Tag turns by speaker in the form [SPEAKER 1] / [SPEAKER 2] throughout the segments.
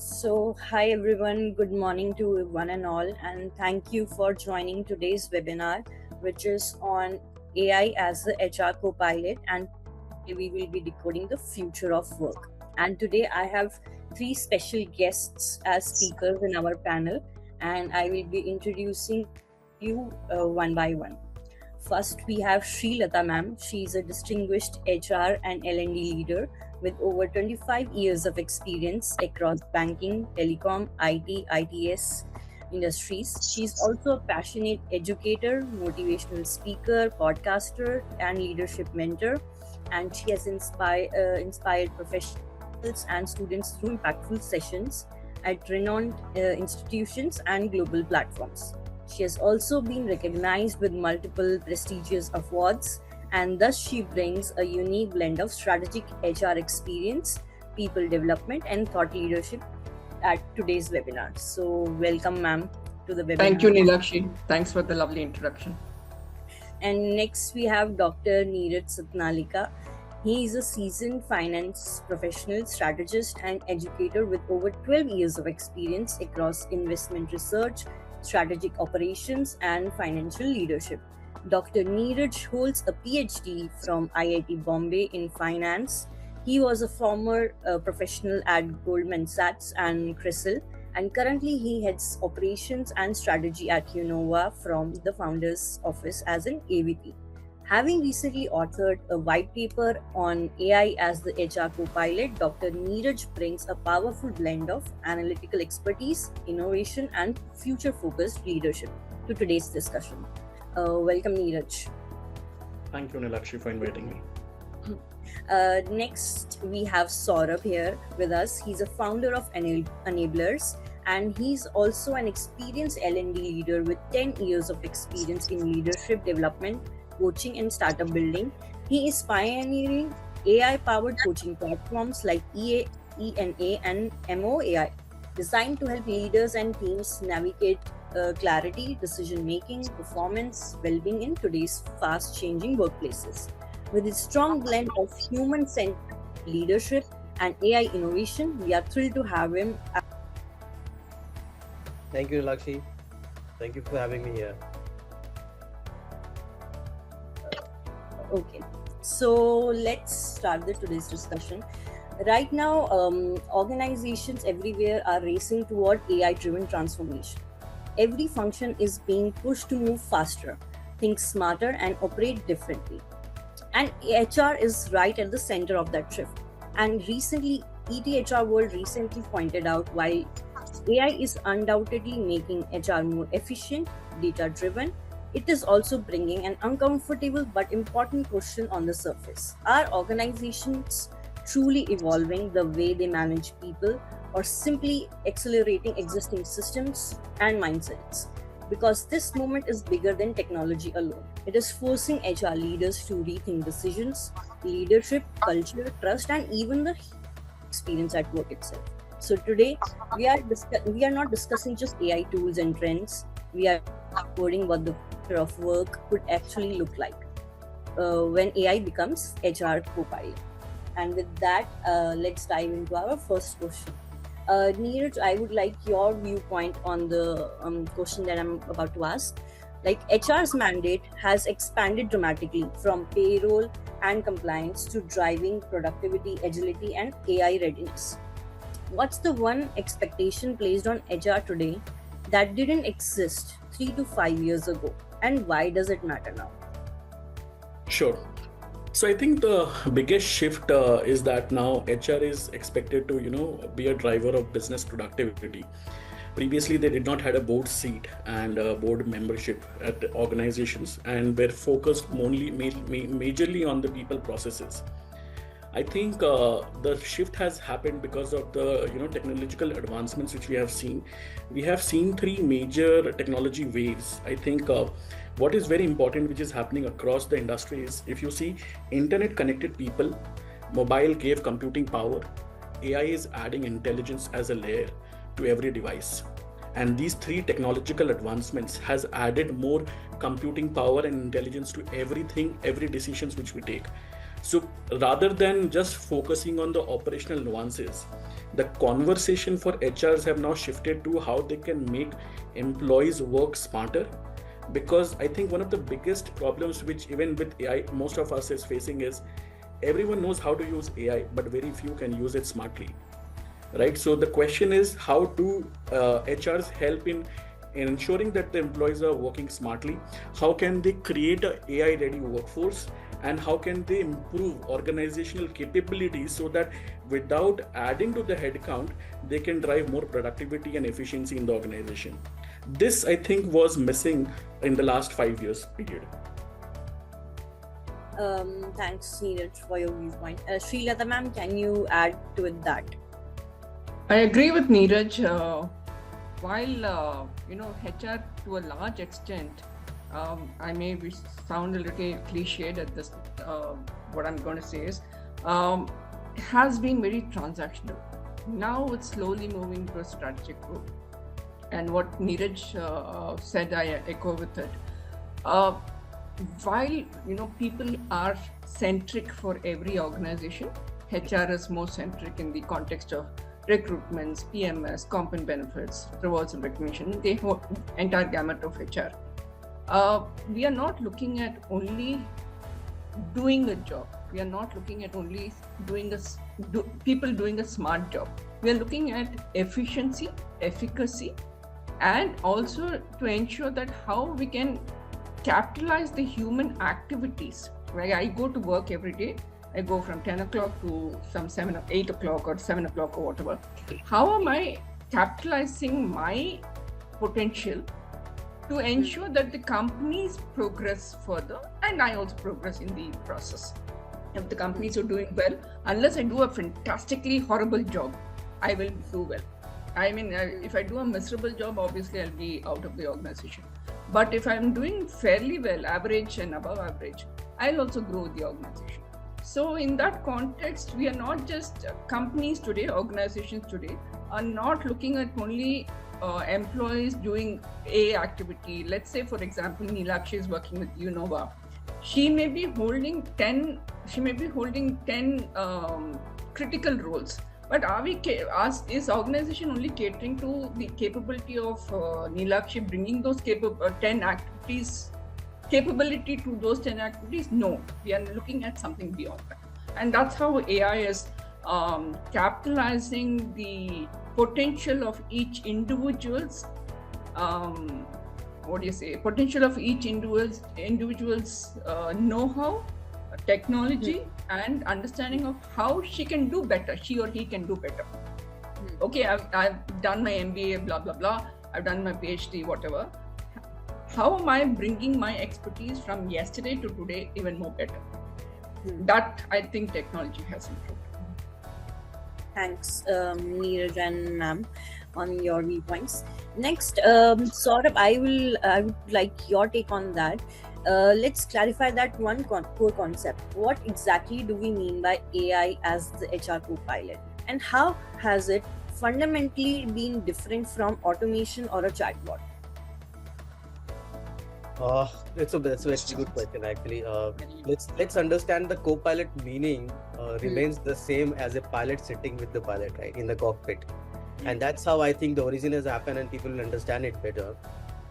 [SPEAKER 1] Hi everyone, good morning to one and all, and thank you for joining today's webinar, which is on AI as the HR co-pilot, and we will be decoding the future of work. And today I have three special guests as speakers in our panel, and I will be introducing you one by one. First, we have Sri Lata ma'am. She is a distinguished HR and L&D leader with over 25 years of experience across banking, telecom, IT, ITS industries. She's also a passionate educator, motivational speaker, podcaster, and leadership mentor. And she has inspired professionals and students through impactful sessions at renowned institutions and global platforms. She has also been recognized with multiple prestigious awards, and thus she brings a unique blend of strategic HR experience, people development, and thought leadership at today's webinar. So, welcome, ma'am, to the webinar.
[SPEAKER 2] Thank you, Nilakshi. Thanks for the lovely introduction.
[SPEAKER 1] And next, we have Dr. Neeraj Satnalika. He is a seasoned finance professional, strategist, and educator with over 12 years of experience across investment research, strategic operations, and financial leadership. Dr. Neeraj holds a PhD from IIT Bombay in finance. He was a former professional at Goldman Sachs and CRISIL, and currently he heads operations and strategy at Unova from the founder's office as an AVP. Having recently authored a white paper on AI as the HR co-pilot, Dr. Neeraj brings a powerful blend of analytical expertise, innovation, and future-focused leadership to today's discussion. Welcome, Neeraj.
[SPEAKER 3] Thank you, Nilakshi, for inviting me.
[SPEAKER 1] Next, we have Saurabh here with us. He's a founder of Enablers, and he's also an experienced L&D leader with 10 years of experience in leadership development, coaching, and startup building. He is pioneering AI-powered coaching platforms like ENA and MOAI, designed to help leaders and teams navigate clarity, decision-making, performance, well-being in today's fast-changing workplaces. With its strong blend of human-centered leadership and AI innovation, we are thrilled to have him.
[SPEAKER 4] Thank you, Lakshi. Thank you for having me here.
[SPEAKER 1] Okay, so let's start today's discussion. Right now, organizations everywhere are racing toward AI-driven transformation. Every function is being pushed to move faster, think smarter, and operate differently. And HR is right at the center of that shift. And recently, ETHR World recently pointed out while AI is undoubtedly making HR more efficient, data-driven, it is also bringing an uncomfortable but important question on the surface. Are organizations truly evolving the way they manage people, or simply accelerating existing systems and mindsets? Because this movement is bigger than technology alone. It is forcing HR leaders to rethink decisions, leadership, culture, trust, and even the experience at work itself. So today, we are not discussing just AI tools and trends. We are coding what the future of work could actually look like when AI becomes HR co-pilot. And with that, let's dive into our first question. Neeraj, I would like your viewpoint on the question that I'm about to ask. Like, HR's mandate has expanded dramatically from payroll and compliance to driving productivity, agility, and AI readiness. What's the one expectation placed on HR today that didn't exist 3 to 5 years ago, and why does it matter now?
[SPEAKER 3] Sure. So I think the biggest shift is that now HR is expected to, be a driver of business productivity. Previously, they did not had a board seat and board membership at organizations, and were focused majorly on the people processes. I think the shift has happened because of the technological advancements which we have seen. We have seen three major technology waves. I think what is very important, which is happening across the industry, is if you see internet connected people, mobile gave computing power, AI is adding intelligence as a layer to every device. And these three technological advancements has added more computing power and intelligence to everything, every decisions which we take. So rather than just focusing on the operational nuances, the conversation for HRs have now shifted to how they can make employees work smarter. Because I think one of the biggest problems, which even with AI, most of us is facing, is everyone knows how to use AI, but very few can use it smartly, right? So the question is, how do HRs help in ensuring that the employees are working smartly? How can they create an AI ready workforce? And how can they improve organizational capabilities so that without adding to the headcount, they can drive more productivity and efficiency in the organization? This, I think, was missing in the last 5 years period.
[SPEAKER 1] Thanks, Neeraj, for your viewpoint. Srilata ma'am, can you add to it that?
[SPEAKER 2] I agree with Neeraj. While HR to a large extent, I may sound a little cliched at this. What I'm going to say is, has been very transactional. Now it's slowly moving to a strategic growth. And what Neeraj said, I echo with it. While people are centric for every organization, HR is more centric in the context of recruitments, PMS, comp and benefits, rewards and recognition, the whole entire gamut of HR. We are not looking at only doing a job. We are not looking at only people doing a smart job. We are looking at efficiency, efficacy, and also to ensure that how we can capitalize the human activities. Like I go to work every day. I go from 10 o'clock to some 7 or 8 o'clock or 7 o'clock or whatever. How am I capitalizing my potential to ensure that the companies progress further and I also progress in the process? If the companies are doing well, unless I do a fantastically horrible job, I will do well. I mean, if I do a miserable job, obviously I'll be out of the organization. But if I'm doing fairly well, average and above average, I'll also grow the organization. So in that context, we are not just companies today, organizations today are not looking at only employees doing a activity. Let's say, for example, Neelakshi is working with Unova. She may be holding 10 critical roles. But is organization only catering to the capability of Neelakshi bringing those 10 activities? Capability to those 10 activities? No, we are looking at something beyond that. And that's how AI is capitalizing the potential of each individual's potential of each individual's know-how, technology, and understanding of how she can do better, she or he can do better. Okay, I've done my MBA, blah, blah, blah. I've done my PhD, whatever. How am I bringing my expertise from yesterday to today even more better? That I think technology has improved.
[SPEAKER 1] Thanks, Neeraj and ma'am, on your viewpoints. Next, Saurabh, I would like your take on that. Let's clarify that one core concept. What exactly do we mean by AI as the HR co-pilot, and how has it fundamentally been different from automation or a chatbot?
[SPEAKER 4] That's a very good question actually. Let's understand the co-pilot meaning remains the same as a pilot sitting with the pilot, right, in the cockpit. And that's how I think the origin has happened and people will understand it better.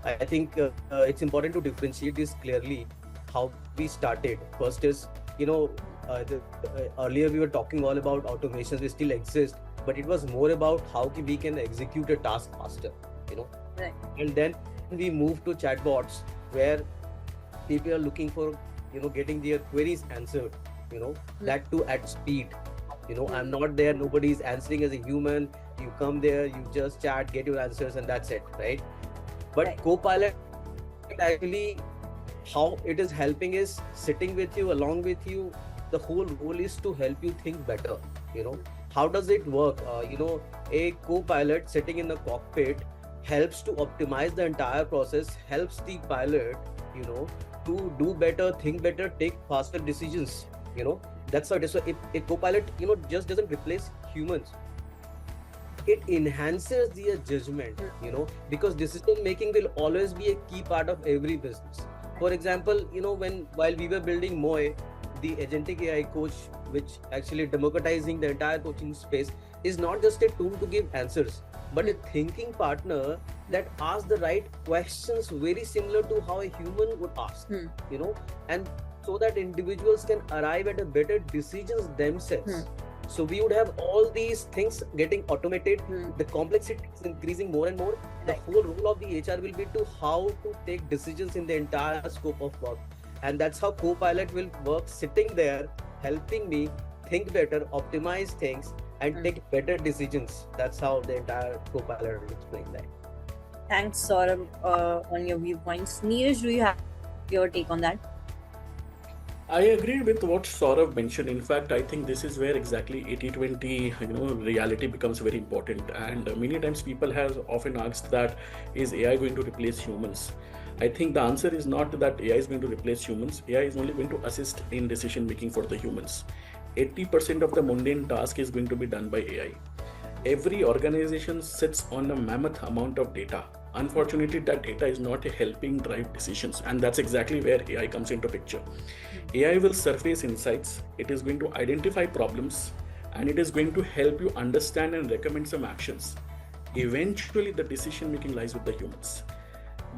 [SPEAKER 4] I think it's important to differentiate this clearly how we started. First is, earlier we were talking all about automations, they still exist, but it was more about how we can execute a task faster,
[SPEAKER 1] Right.
[SPEAKER 4] And then we moved to chatbots where people are looking for, getting their queries answered, that too at speed. I'm not there, nobody's answering as a human. You come there, you just chat, get your answers, and that's it, right? But
[SPEAKER 1] Right.
[SPEAKER 4] Copilot actually, how it is helping is sitting with you, along with you. The whole role is to help you think better. How does it work? A co-pilot sitting in the cockpit helps to optimize the entire process, helps the pilot, to do better, think better, take faster decisions. That's how it is. So a co-pilot, just doesn't replace humans. It enhances their judgment, because decision making will always be a key part of every business. For example, while we were building Moe, the agentic AI coach, which actually democratizing the entire coaching space, is not just a tool to give answers, but a thinking partner that asks the right questions very similar to how a human would ask, and so that individuals can arrive at a better decisions themselves. So we would have all these things getting automated. The complexity is increasing more and more. The whole role of the HR will be to how to take decisions in the entire scope of work. And that's how Copilot will work, sitting there, helping me think better, optimize things, and take better decisions. That's how the entire Copilot will explain that.
[SPEAKER 1] Thanks, Saurabh, on your viewpoints. Neeraj, do you have your take on that?
[SPEAKER 3] I agree with what Saurabh mentioned. In fact, I think this is where exactly 80-20, reality becomes very important. And many times people have often asked that, is AI going to replace humans? I think the answer is not that AI is going to replace humans. AI is only going to assist in decision making for the humans. 80% of the mundane task is going to be done by AI. Every organization sits on a mammoth amount of data. Unfortunately, that data is not helping drive decisions, and that's exactly where AI comes into picture. AI will surface insights, it is going to identify problems, and it is going to help you understand and recommend some actions. Eventually, the decision making lies with the humans.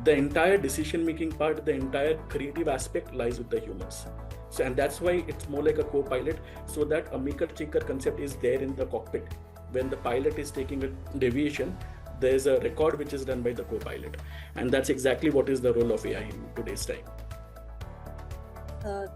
[SPEAKER 3] The entire decision making part, the entire creative aspect lies with the humans. So, and that's why it's more like a co-pilot, so that a maker-taker concept is there in the cockpit. When the pilot is taking a deviation, there's a record which is done by the co-pilot, and that's exactly what is the role of AI in today's time.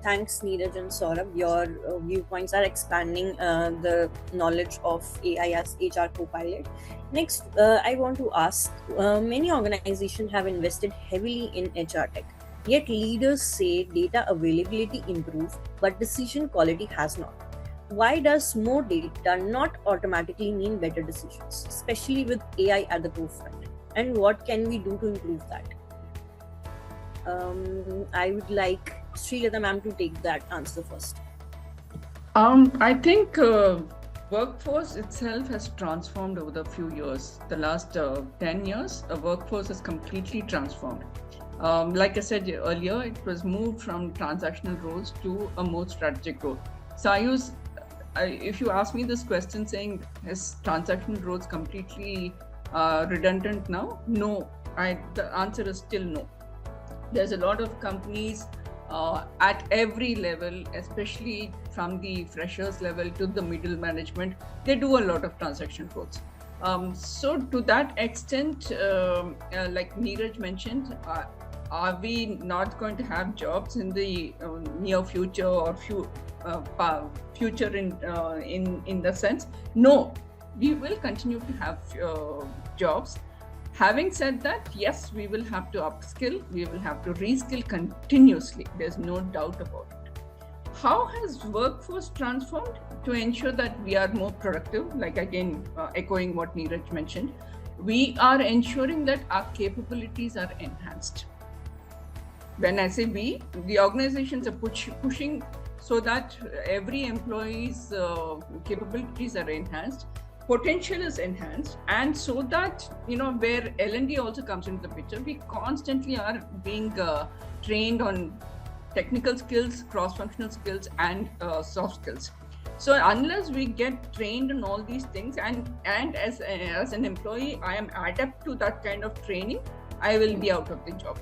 [SPEAKER 1] Thanks, Neeraj and Saurabh. Your viewpoints are expanding the knowledge of AI as HR co-pilot. Next, I want to ask, many organizations have invested heavily in HR tech, yet leaders say data availability improved, but decision quality has not. Why does more data not automatically mean better decisions, especially with AI at the forefront? And what can we do to improve that? I would like Srilata ma'am to take that answer first.
[SPEAKER 2] I think workforce itself has transformed over the few years. The last 10 years, a workforce has completely transformed. Like I said earlier, it was moved from transactional roles to a more strategic role. So if you ask me this question saying, is transactional roles completely redundant now? No, the answer is still no. There's a lot of companies at every level, especially from the freshers level to the middle management, they do a lot of transaction roles. So to that extent, like Neeraj mentioned, are we not going to have jobs in the near future or future in the sense? No, we will continue to have jobs. Having said that, yes, we will have to upskill, we will have to reskill continuously. There's no doubt about it. How has workforce transformed to ensure that we are more productive? Like again, echoing what Neeraj mentioned, we are ensuring that our capabilities are enhanced. When I say we, the organizations are pushing so that every employee's capabilities are enhanced, potential is enhanced, and so that, where L&D also comes into the picture, we constantly are being trained on technical skills, cross-functional skills, and soft skills. So unless we get trained on all these things, and as an employee, I am adept to that kind of training, I will be out of the job.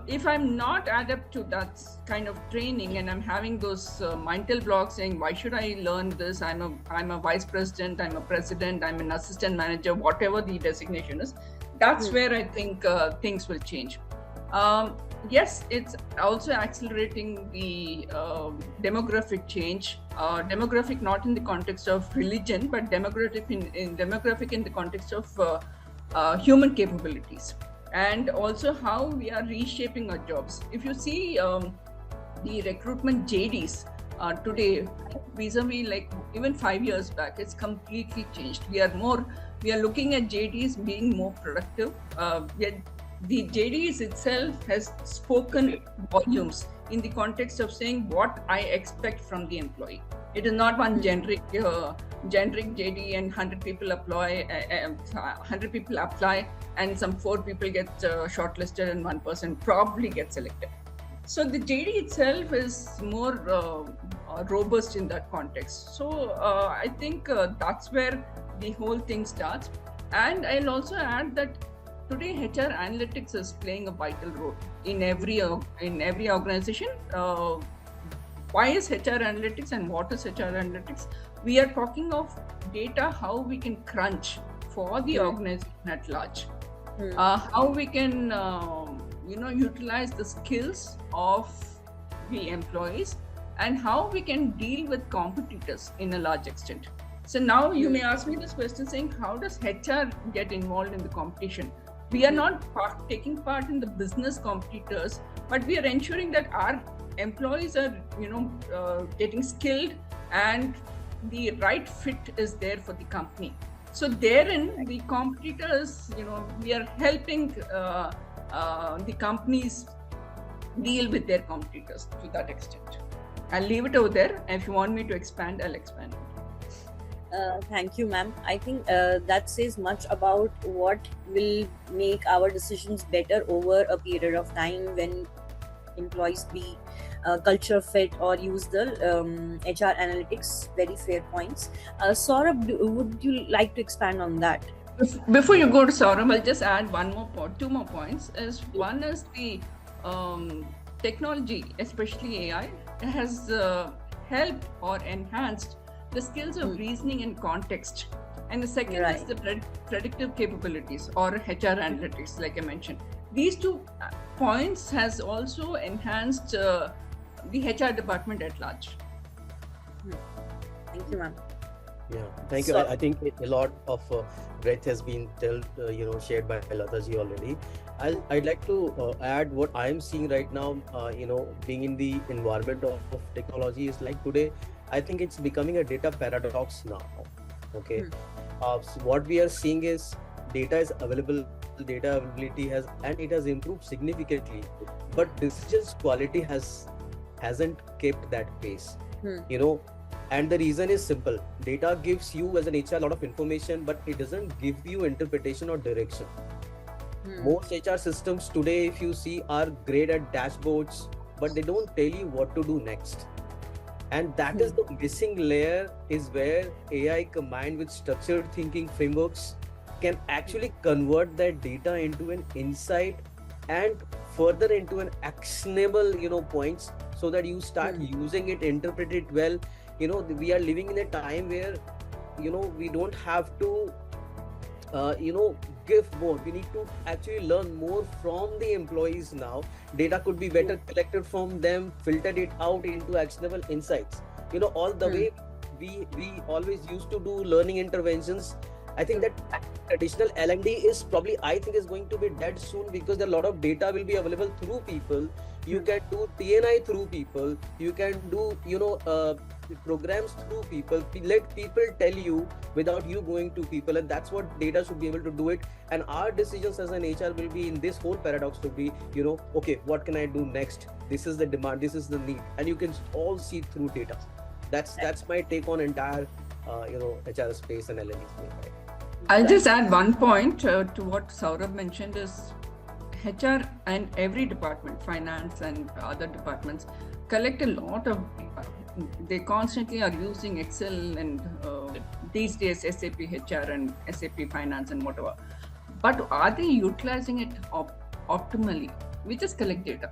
[SPEAKER 2] If I'm not adept to that kind of training and I'm having those mental blocks saying, why should I learn this? I'm a vice president, I'm a president, I'm an assistant manager, whatever the designation is. That's where I think things will change. Yes, it's also accelerating the demographic change. Demographic not in the context of religion, but demographic in the context of human capabilities. And also how we are reshaping our jobs. If you see the recruitment JDs today, vis-a-vis like even 5 years back, it's completely changed. We are looking at JDs being more productive. The JDs itself has spoken volumes in the context of saying what I expect from the employee. It is not one generic JD and 100 people apply, and some 4 people get shortlisted and 1 person probably gets selected. So the JD itself is more robust in that context. So I think that's where the whole thing starts. And I'll also add that today HR analytics is playing a vital role in every organization. Why is HR analytics and what is HR analytics? We are talking of data, how we can crunch for the organization at large, how we can utilize the skills of the employees, and how we can deal with competitors in a large extent. So now you may ask me this question saying, how does HR get involved in the competition? We are not taking part in the business competitors, but we are ensuring that our employees are getting skilled and the right fit is there for the company. So therein the competitors, we are helping the companies deal with their competitors to that extent. I'll leave it over there. If you want me to expand, I'll expand.
[SPEAKER 1] Thank you, ma'am. I think that says much about what will make our decisions better over a period of time when employees be culture fit or use the HR analytics. Very fair points. Saurabh, would you like to expand on that?
[SPEAKER 2] Before you go to Saurabh, I'll just add two more points. One is the technology, especially AI, has helped or enhanced the skills of reasoning and context. And the second is the predictive capabilities or HR analytics, like I mentioned. These 2 points has also enhanced the HR department at large.
[SPEAKER 1] Thank you, ma'am.
[SPEAKER 4] Yeah, thank you. I think a lot of breadth has been shared by Lataji already. I'd like to add what I'm seeing right now, being in the environment of technology is like today, I think it's becoming a data paradox now. Okay. So what we are seeing is data is available, data availability it has improved significantly, but decisions quality hasn't kept that pace. And the reason is simple. Data gives you as an HR a lot of information, but it doesn't give you interpretation or direction. Most HR systems today, if you see, are great at dashboards, but they don't tell you what to do next. And that is the missing layer, is where AI combined with structured thinking frameworks can actually convert that data into an insight and further into an actionable, points, so that you start using it, interpret it well. We are living in a time where, we don't have to, give more. We need to actually learn more from the employees now. Data could be better collected from them, filtered it out into actionable insights. All the way we always used to do learning interventions. I think that traditional L&D is probably, is going to be dead soon, because a lot of data will be available through people. You can do TNI through people. You can do, programs through people. Let people tell you without you going to people, and that's what data should be able to do it. And our decisions as an HR will be in this whole paradox to be, okay, what can I do next? This is the demand, this is the need, and you can all see through data. That's my take on entire HR space and L&D space.
[SPEAKER 2] I'll just add one point to what Saurabh mentioned is HR and every department, finance and other departments, collect a lot of data. They constantly are using Excel and these days SAP HR and SAP Finance and whatever. But are they utilizing it optimally? We just collect data.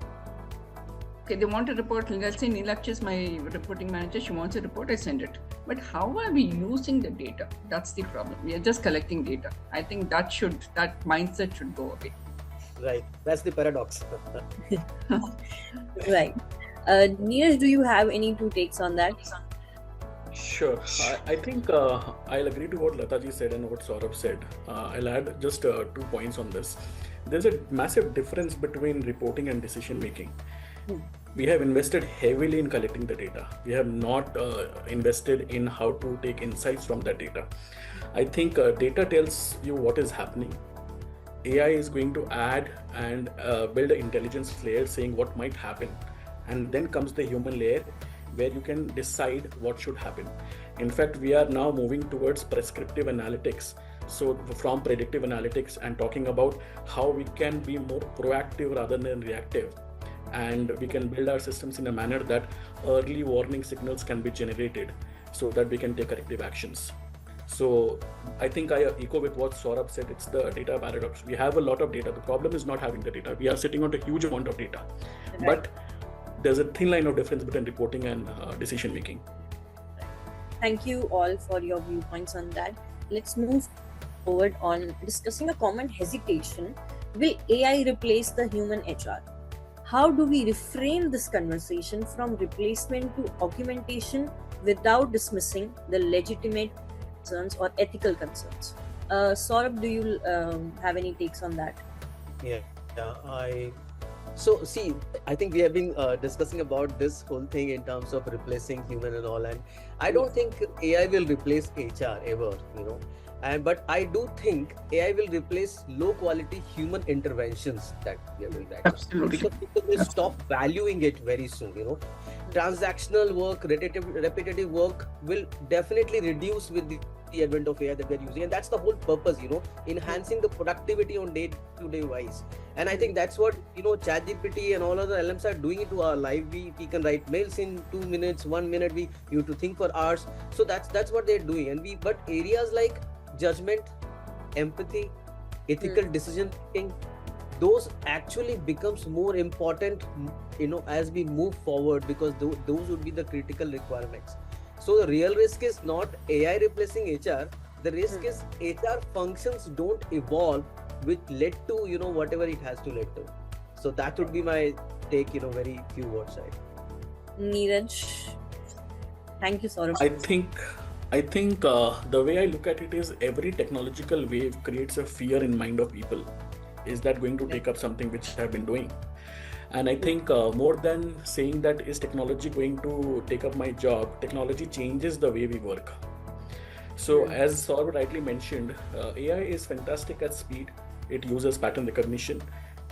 [SPEAKER 2] Okay, they want a report. Let's say Neelakshi is my reporting manager. She wants a report, I send it. But how are we using the data? That's the problem. We are just collecting data. I think that mindset should go away.
[SPEAKER 4] Right. That's the paradox.
[SPEAKER 1] Right. Neeraj, do you have any 2 takes on that?
[SPEAKER 3] Sure. I think I'll agree to what Lataji said and what Saurabh said. I'll add just 2 points on this. There's a massive difference between reporting and decision making. We have invested heavily in collecting the data. We have not invested in how to take insights from that data. I think data tells you what is happening. AI is going to add and build an intelligence layer saying what might happen. And then comes the human layer where you can decide what should happen. In fact, we are now moving towards prescriptive analytics. So from predictive analytics and talking about how we can be more proactive rather than reactive. and we can build our systems in a manner that early warning signals can be generated so that we can take corrective actions. So I think I echo with what Saurabh said. It's the data paradox. We have a lot of data. The problem is not having the data. We are sitting on a huge amount of data, but there's a thin line of difference between reporting and decision making.
[SPEAKER 1] Thank you all for your viewpoints on that. Let's move forward on discussing a common hesitation. Will AI replace the human HR? How do we reframe this conversation from replacement to augmentation without dismissing the legitimate concerns or ethical concerns? Saurabh, do you have any takes on that?
[SPEAKER 4] So see, I think we have been discussing about this whole thing in terms of replacing human and all, and I don't think AI will replace HR ever, but I do think AI will replace low quality human interventions that we are doing right now.
[SPEAKER 2] Absolutely.
[SPEAKER 4] Because people will stop valuing it very soon. Transactional work, repetitive work will definitely reduce with the advent of AI that we're using, and that's the whole purpose, enhancing the productivity on day-to-day wise. And I think that's what ChatGPT and all other LMs are doing into our life. We can write mails in 2 minutes, 1 minute. You have to think for hours. So that's what they're doing. But areas like judgment, empathy, ethical decision making, those actually becomes more important, as we move forward, because those would be the critical requirements. So the real risk is not AI replacing HR. The risk is HR functions don't evolve, which led to whatever it has to lead to. So that would be my take, very few words.
[SPEAKER 1] Neeraj, thank you, Saurabh.
[SPEAKER 3] I think the way I look at it is every technological wave creates a fear in mind of people. Is that going to take up something which I've been doing? And I think more than saying that is technology going to take up my job, technology changes the way we work. So as Saurabh rightly mentioned, AI is fantastic at speed. It uses pattern recognition.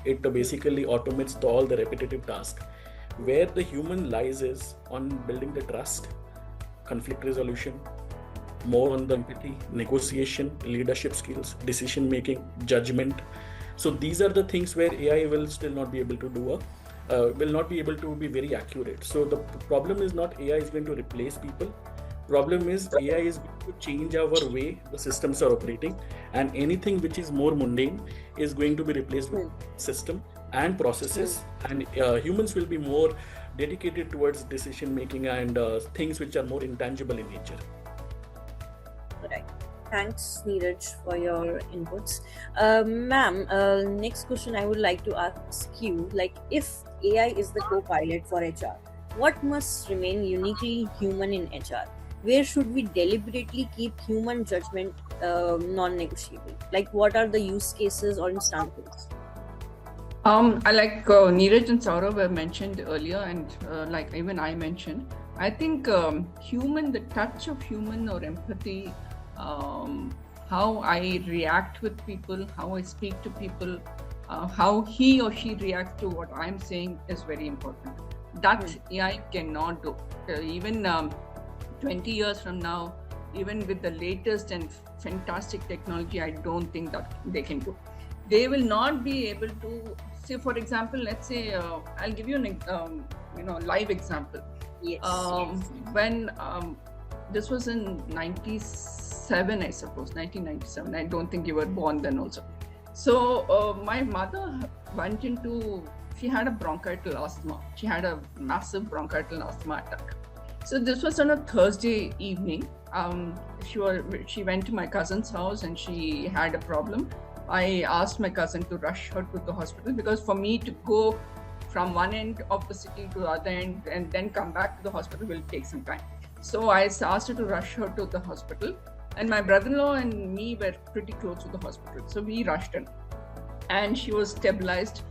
[SPEAKER 3] It basically automates all the repetitive tasks. Where the human lies is on building the trust, conflict resolution, more on the empathy, negotiation, leadership skills, decision making, judgment. So these are the things where AI will still not be able to do will not be able to be very accurate. So the problem is not AI is going to replace people. Problem is AI is going to change our way the systems are operating, and anything which is more mundane is going to be replaced with system and processes, and humans will be more dedicated towards decision making and things which are more intangible in nature.
[SPEAKER 1] Right. Thanks, Neeraj, for your inputs. Ma'am, next question I would like to ask you, if AI is the co-pilot for HR, what must remain uniquely human in HR? Where should we deliberately keep human judgment non-negotiable? What are the use cases or instances?
[SPEAKER 2] I like Neeraj and Saurabh have mentioned earlier, and even I mentioned, I think the touch of human or empathy, how I react with people, how I speak to people, how he or she reacts to what I'm saying is very important. That AI cannot do. Even 20 years from now, even with the latest and fantastic technology, I don't think that they can do. They will not be able to say, for example, let's say, I'll give you an live example.
[SPEAKER 1] Yes.
[SPEAKER 2] When this was in 97, I suppose, 1997. I don't think you were born then also. So my mother went she had a bronchial asthma. She had a massive bronchial asthma attack. So this was on a Thursday evening. She went to my cousin's house and she had a problem. I asked my cousin to rush her to the hospital, because for me to go from one end of the city to the other end and then come back to the hospital will take some time. So I asked her to rush her to the hospital, and my brother-in-law and me were pretty close to the hospital. So we rushed her and she was stabilized.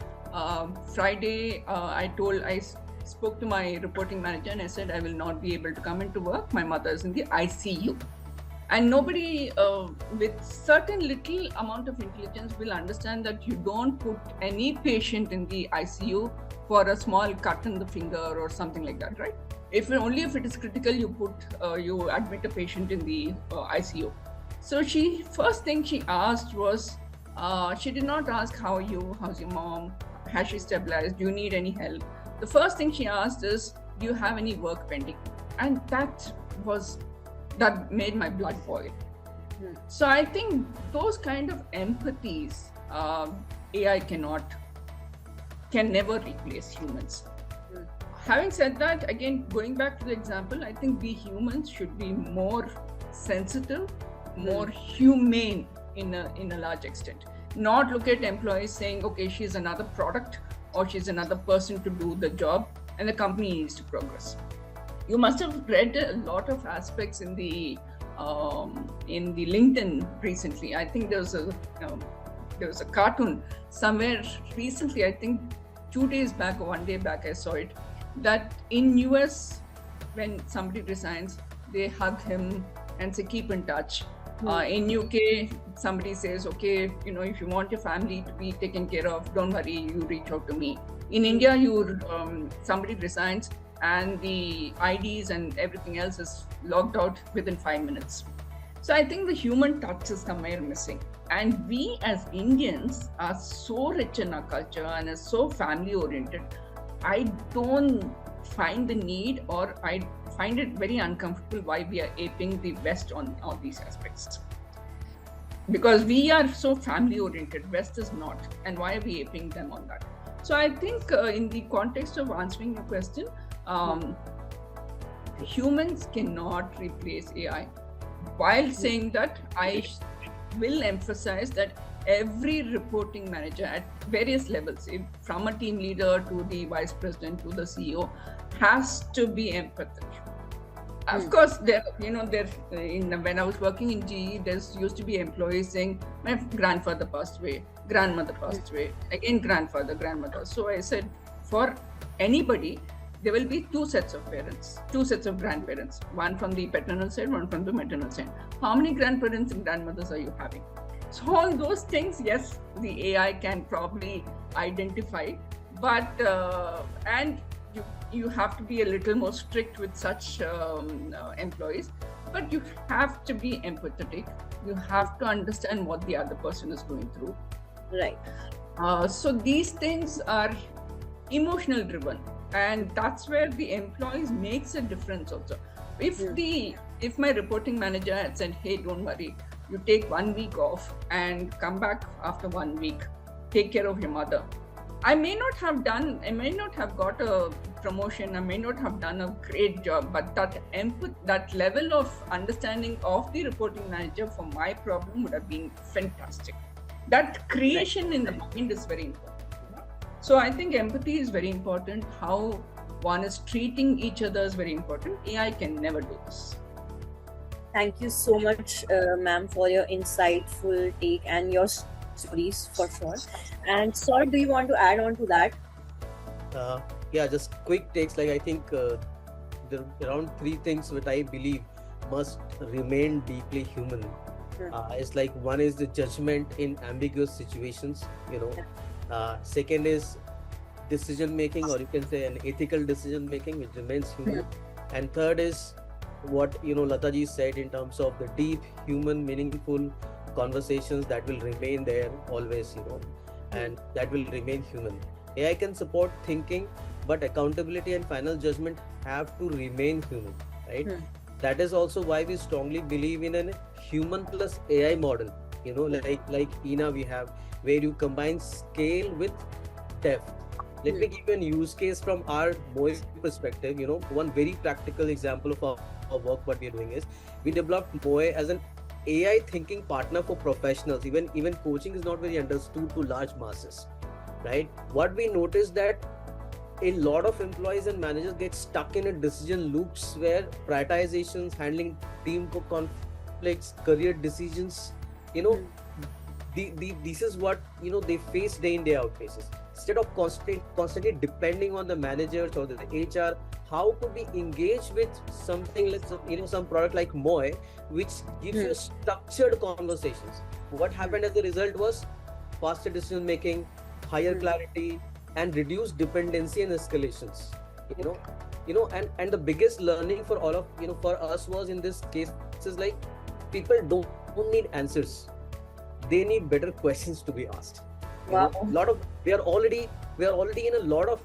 [SPEAKER 2] Friday, I spoke to my reporting manager and I said, I will not be able to come into work. My mother is in the ICU. And nobody with certain little amount of intelligence will understand that you don't put any patient in the ICU for a small cut in the finger or something like that, right? Only if it is critical, you admit a patient in the ICU. So first thing she asked was, she did not ask, how are you, how's your mom, has she stabilized? Do you need any help? The first thing she asked is, do you have any work pending? And that made my blood boil. So I think those kind of empathies, AI can never replace humans. Having said that, again, going back to the example, I think we humans should be more sensitive, more humane in a large extent. Not look at employees saying, okay, she's another product or she's another person to do the job and the company needs to progress. You must have read a lot of aspects in the LinkedIn recently. I think there was a cartoon somewhere recently, I think 2 days back or 1 day back, I saw it, that in US, when somebody resigns, they hug him and say, keep in touch. In UK, somebody says, okay, if you want your family to be taken care of, don't worry, you reach out to me. In India, somebody resigns and the IDs and everything else is logged out within 5 minutes. So I think the human touch is somewhere missing. And we as Indians are so rich in our culture and are so family oriented. I don't find the need, or I find it very uncomfortable why we are aping the West on all these aspects. Because we are so family oriented, West is not. And why are we aping them on that? So I think in the context of answering your question, humans cannot replace AI. While saying that, I will emphasize that every reporting manager at various levels, from a team leader to the vice president to the CEO, has to be empathetic. Of course, when I was working in GE, there used to be employees saying, my grandfather passed away, grandmother passed away, again grandfather, grandmother. So I said, for anybody, there will be 2 sets of parents, 2 sets of grandparents, one from the paternal side, one from the maternal side. How many grandparents and grandmothers are you having? So all those things, yes, the AI can probably identify, but and you have to be a little more strict with such employees, but you have to be empathetic. You have to understand what the other person is going through.
[SPEAKER 1] Right.
[SPEAKER 2] So these things are emotional driven, and that's where the employees makes a difference also. If my reporting manager had said, hey, don't worry, you take 1 week off and come back after 1 week, take care of your mother, I may not have got a promotion, I may not have done a great job, but that level of understanding of the reporting manager for my problem would have been fantastic. That creation in the mind is very important. So I think empathy is very important. How one is treating each other is very important. AI can never do this.
[SPEAKER 1] Thank you so much, ma'am, for your insightful take and your stories for sure. And Sir, do you want to add on to that?
[SPEAKER 4] Yeah, just quick takes. Like I think there are around 3 things that I believe must remain deeply human. It's like, one is the judgment in ambiguous situations. Second is decision making, or you can say an ethical decision making, which remains human. And third is what Lataji said in terms of the deep human meaningful conversations that will remain there always, and that will remain human. AI can support thinking, but accountability and final judgment have to remain human, right? That is also why we strongly believe in a human plus AI model, like ENA we have, where you combine scale with depth. Let me give you a use case from our MOE perspective. One very practical example of our work, what we are doing is, we developed MOE as an AI thinking partner for professionals. Even coaching is not very understood to large masses, right? What we noticed that a lot of employees and managers get stuck in a decision loops where prioritizations, handling team conflicts, career decisions, this is what they face day in day out basis. Instead of constantly depending on the managers or the HR, how could we engage with something like some product like MOE, which gives you structured conversations? What happened as a result was faster decision making, higher clarity, and reduced dependency and escalations. And the biggest learning for all of for us was, in this case, is like, people don't need answers, they need better questions to be asked.
[SPEAKER 1] Wow.
[SPEAKER 4] They are already we are already in a lot of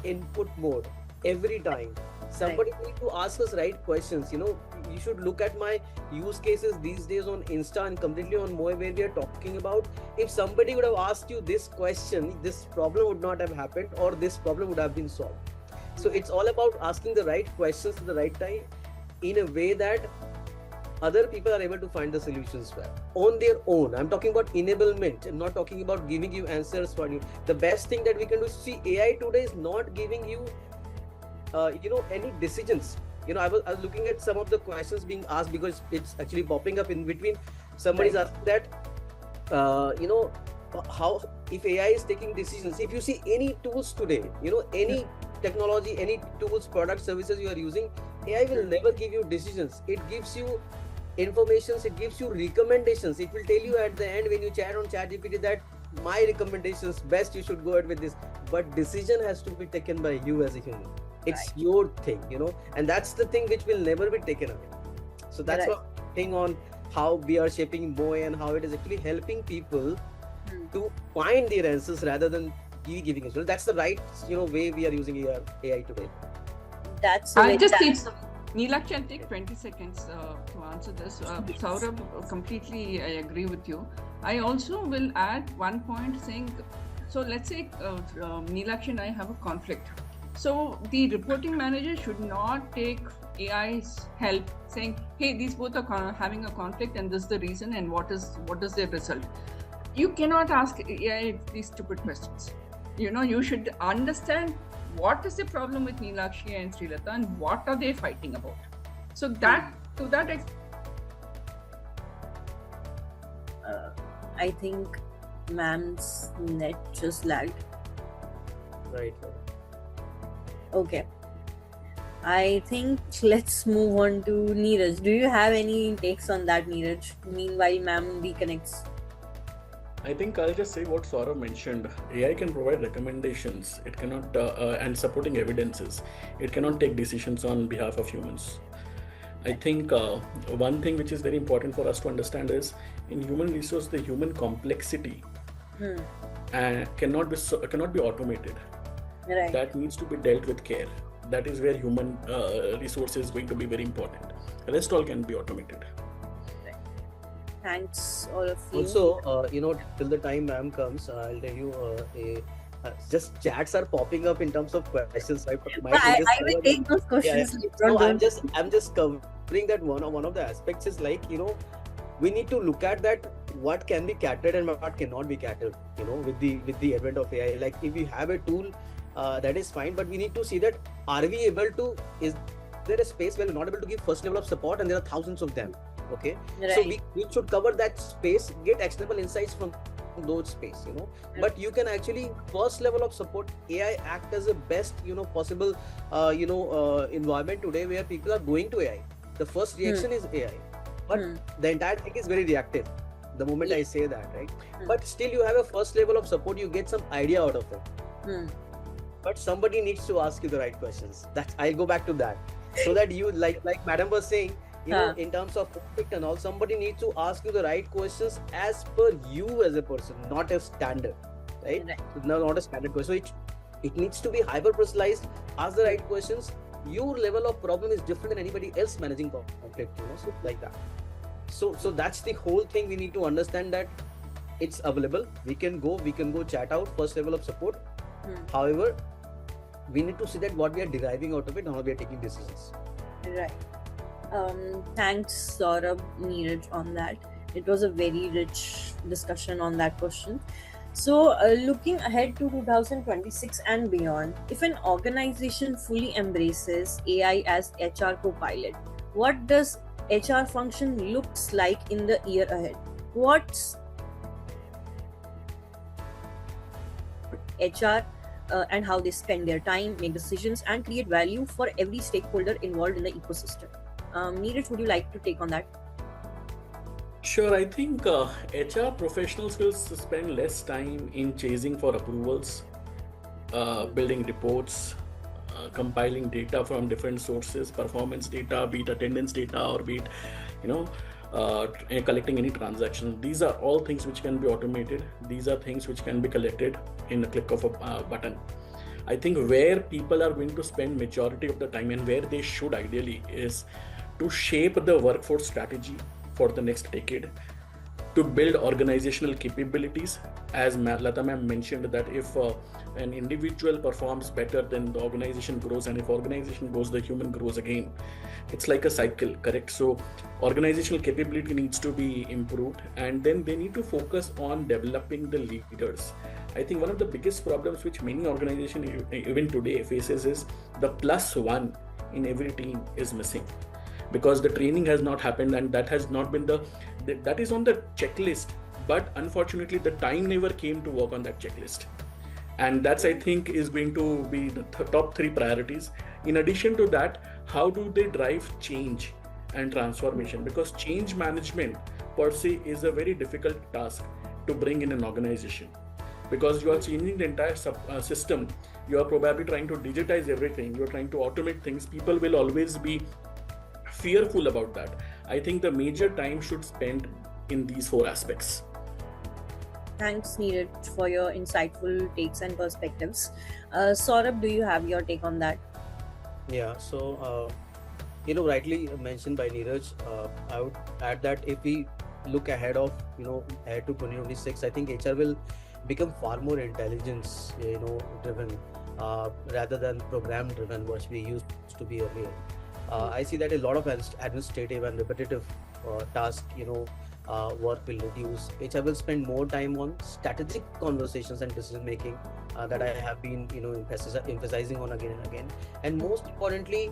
[SPEAKER 4] input mode every time. Somebody need to ask us right questions. You should look at my use cases these days on Insta and completely on Moe, where we are talking about, if somebody would have asked you this question, this problem would not have happened, or this problem would have been solved. So it's all about asking the right questions at the right time, in a way that other people are able to find the solutions on their own. I'm talking about enablement. I'm not talking about giving you answers for you. The best thing that we can do, see, AI today is not giving you any decisions. I was looking at some of the questions being asked, because it's actually popping up in between. Somebody's asking that how, if AI is taking decisions, if you see any tools today, any technology, any tools, products, services you are using, AI will never give you decisions. It gives you informations, it gives you recommendations. It will tell you at the end when you chat on ChatGPT that my recommendations, best you should go ahead with this, but decision has to be taken by you as a human. It's your thing, and that's the thing which will never be taken away. So that's what thing on how we are shaping Moe, and how it is actually helping people to find their answers rather than giving it. That's the right way we are using AI today.
[SPEAKER 1] That's
[SPEAKER 2] I'll just take Neelakshi, I'll take 20 seconds to answer this. Saurabh, completely I agree with you. I also will add one point saying, so let's say Neelakshi and I have a conflict. So the reporting manager should not take AI's help saying, hey, these both are having a conflict and this is the reason and what is their result. You cannot ask AI these stupid questions. You should understand what is the problem with Neelakshi and Srilata and what are they fighting about. So that, to that extent,
[SPEAKER 1] I think ma'am's net just lagged.
[SPEAKER 4] Right.
[SPEAKER 1] Okay. I think let's move on to Neeraj. Do you have any takes on that, Neeraj? Meanwhile, ma'am reconnects.
[SPEAKER 3] I think I'll just say what Saurabh mentioned. AI can provide recommendations. It cannot, and supporting evidences. It cannot take decisions on behalf of humans. I think one thing which is very important for us to understand is, in human resource, the human complexity cannot be automated.
[SPEAKER 1] Right.
[SPEAKER 3] That needs to be dealt with care. That is where human resource is going to be very important. The rest all can be automated.
[SPEAKER 1] Thanks, all of you.
[SPEAKER 4] Also, till the time ma'am comes, I'll tell you, just chats are popping up in terms of questions. I
[SPEAKER 1] will take those questions.
[SPEAKER 4] So I'm just covering that one of the aspects is like, we need to look at that what can be catered and what cannot be catered. With the advent of AI, like if we have a tool, that is fine, but we need to see that are we able to? Is there a space where we're not able to give first level of support, and there are thousands of them? Okay,
[SPEAKER 1] Right.
[SPEAKER 4] so we should cover that space, get actionable insights from those space, but you can actually first level of support, AI act as a best possible environment today where people are going to AI. The first reaction is AI, but the entire thing is very reactive the moment I say that, right? But still you have a first level of support, you get some idea out of it. But somebody needs to ask you the right questions. That I'll go back to that, so that you like madam was saying, in terms of conflict and all, somebody needs to ask you the right questions as per you as a person, not a standard, right? No, not a standard question. So it needs to be hyper personalized. Ask the right questions. Your level of problem is different than anybody else managing conflict, so like that. So that's the whole thing. We need to understand that it's available. We can go chat out first level of support. However, we need to see that what we are deriving out of it and how we are taking decisions.
[SPEAKER 1] Right. Thanks, Saurabh, Neeraj, on that. It was a very rich discussion on that question. So, looking ahead to 2026 and beyond, if an organization fully embraces AI as HR co-pilot, what does HR function looks like in the year ahead? What's HR and how they spend their time, make decisions, and create value for every stakeholder involved in the ecosystem? Neeraj, would you like to take on that?
[SPEAKER 3] Sure, I think HR professionals will spend less time in chasing for approvals, building reports, compiling data from different sources, performance data, be it attendance data, or be it, collecting any transaction. These are all things which can be automated. These are things which can be collected in a click of a button. I think where people are going to spend majority of the time and where they should ideally is to shape the workforce strategy for the next decade, to build organizational capabilities. As Lata ma'am mentioned, that if an individual performs better, then the organization grows, and if organization grows, the human grows again. It's like a cycle, correct? So organizational capability needs to be improved, and then they need to focus on developing the leaders. I think one of the biggest problems which many organizations even today faces is the +1 in every team is missing, because the training has not happened, and that has not been that is on the checklist, but unfortunately the time never came to work on that checklist. And that's, I think, is going to be the top 3 priorities. In addition to that, how do they drive change and transformation? Because change management per se is a very difficult task to bring in an organization, because you are changing the entire system. You are probably trying to digitize everything, you're trying to automate things. People will always be fearful about that. I think the major time should spend in these 4 aspects.
[SPEAKER 1] Thanks, Neeraj, for your insightful takes and perspectives. Saurabh, do you have your take on that?
[SPEAKER 4] Yeah, so rightly mentioned by Neeraj. I would add that if we look ahead of ahead to 2026, I think HR will become far more intelligence driven rather than program driven, which we used to be earlier. I see that a lot of administrative and repetitive tasks, work will reduce. HR will spend more time on strategic conversations and decision making that I have been, emphasizing on again and again. And most importantly,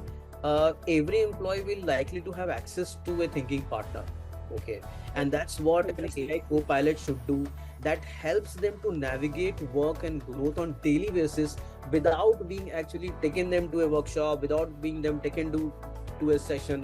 [SPEAKER 4] every employee will likely to have access to a thinking partner. Okay, and that's what an AI co-pilot should do. That helps them to navigate work and growth on daily basis without being actually taking them to a workshop, without being them taken to a session.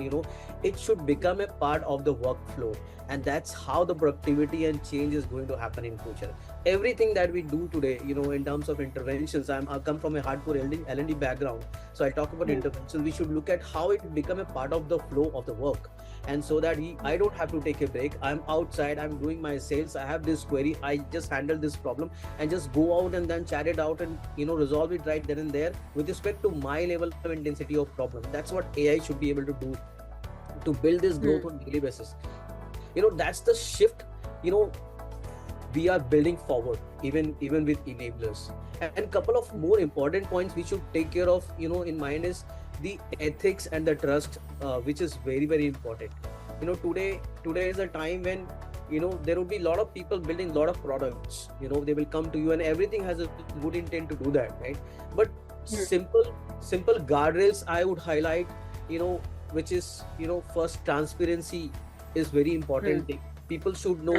[SPEAKER 4] It should become a part of the workflow, and that's how the productivity and change is going to happen in future. Everything that we do today, in terms of interventions, I come from a hardcore L&D background, so I talk about interventions. We should look at how it become a part of the flow of the work, and so that I don't have to take a break. I'm outside, I'm doing my sales, I have this query, I just handle this problem and just go out and then chat it out and resolve it right then and there with respect to my level of intensity of problem. That's what AI should be able to do to build this growth on daily basis. That's the shift we are building forward, even with enablers. And couple of more important points we should take care of in mind is the ethics and the trust, which is very, very important. Today is a time when there will be a lot of people building a lot of products. They will come to you and everything has a good intent to do that, right? But simple guardrails I would highlight, which is first, transparency is very important thing. People should know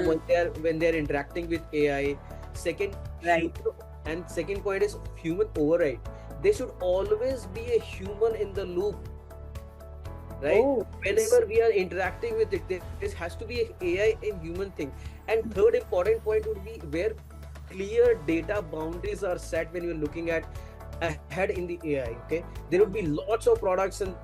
[SPEAKER 4] when they're interacting with AI. Second, and second point is human override. There should always be a human in the loop, right? Whenever we are interacting with it, there has to be an AI and human thing. And third important point would be where clear data boundaries are set when you're looking at ahead in the AI. Okay, there will be lots of products and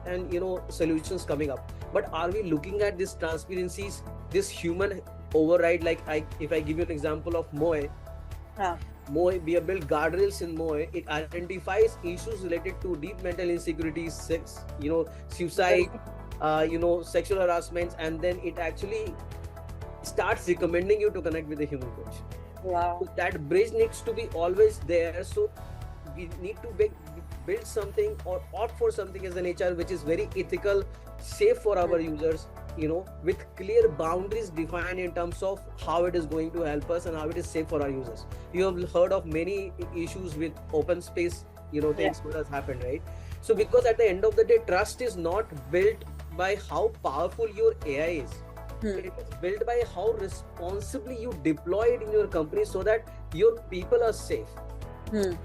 [SPEAKER 4] solutions coming up, but are we looking at these transparencies, this human override? Like if I give you an example of Moe, we have built guardrails in Moe. It identifies issues related to deep mental insecurities, sex, suicide, sexual harassments, and then it actually starts recommending you to connect with a human coach.
[SPEAKER 1] Wow.
[SPEAKER 4] So that bridge needs to be always there. So we need to build something or opt for something as an HR which is very ethical, safe for our users, with clear boundaries defined in terms of how it is going to help us and how it is safe for our users. You have heard of many issues with open space, things that has happened, right? So because at the end of the day, trust is not built by how powerful your AI is. It is built by how responsibly you deploy it in your company so that your people are safe.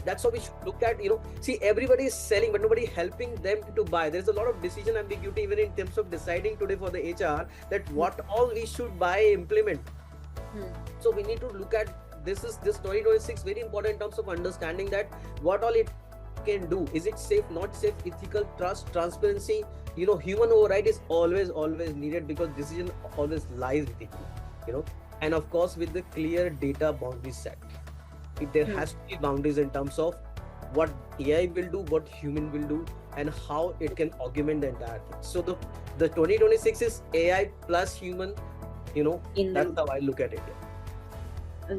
[SPEAKER 4] That's how we should look at, see, everybody is selling, but nobody helping them to buy. There's a lot of decision ambiguity even in terms of deciding today for the HR that what all we should buy, implement. So we need to look at this 2026 very important in terms of understanding that what all it can do. Is it safe, not safe, ethical, trust, transparency? Human override is always needed, because decision always lies with you. And of course, with the clear data boundaries set, there has to be boundaries in terms of what AI will do, what human will do, and how it can augment the entire thing. So the 2026 is AI plus human. That's how I look at it.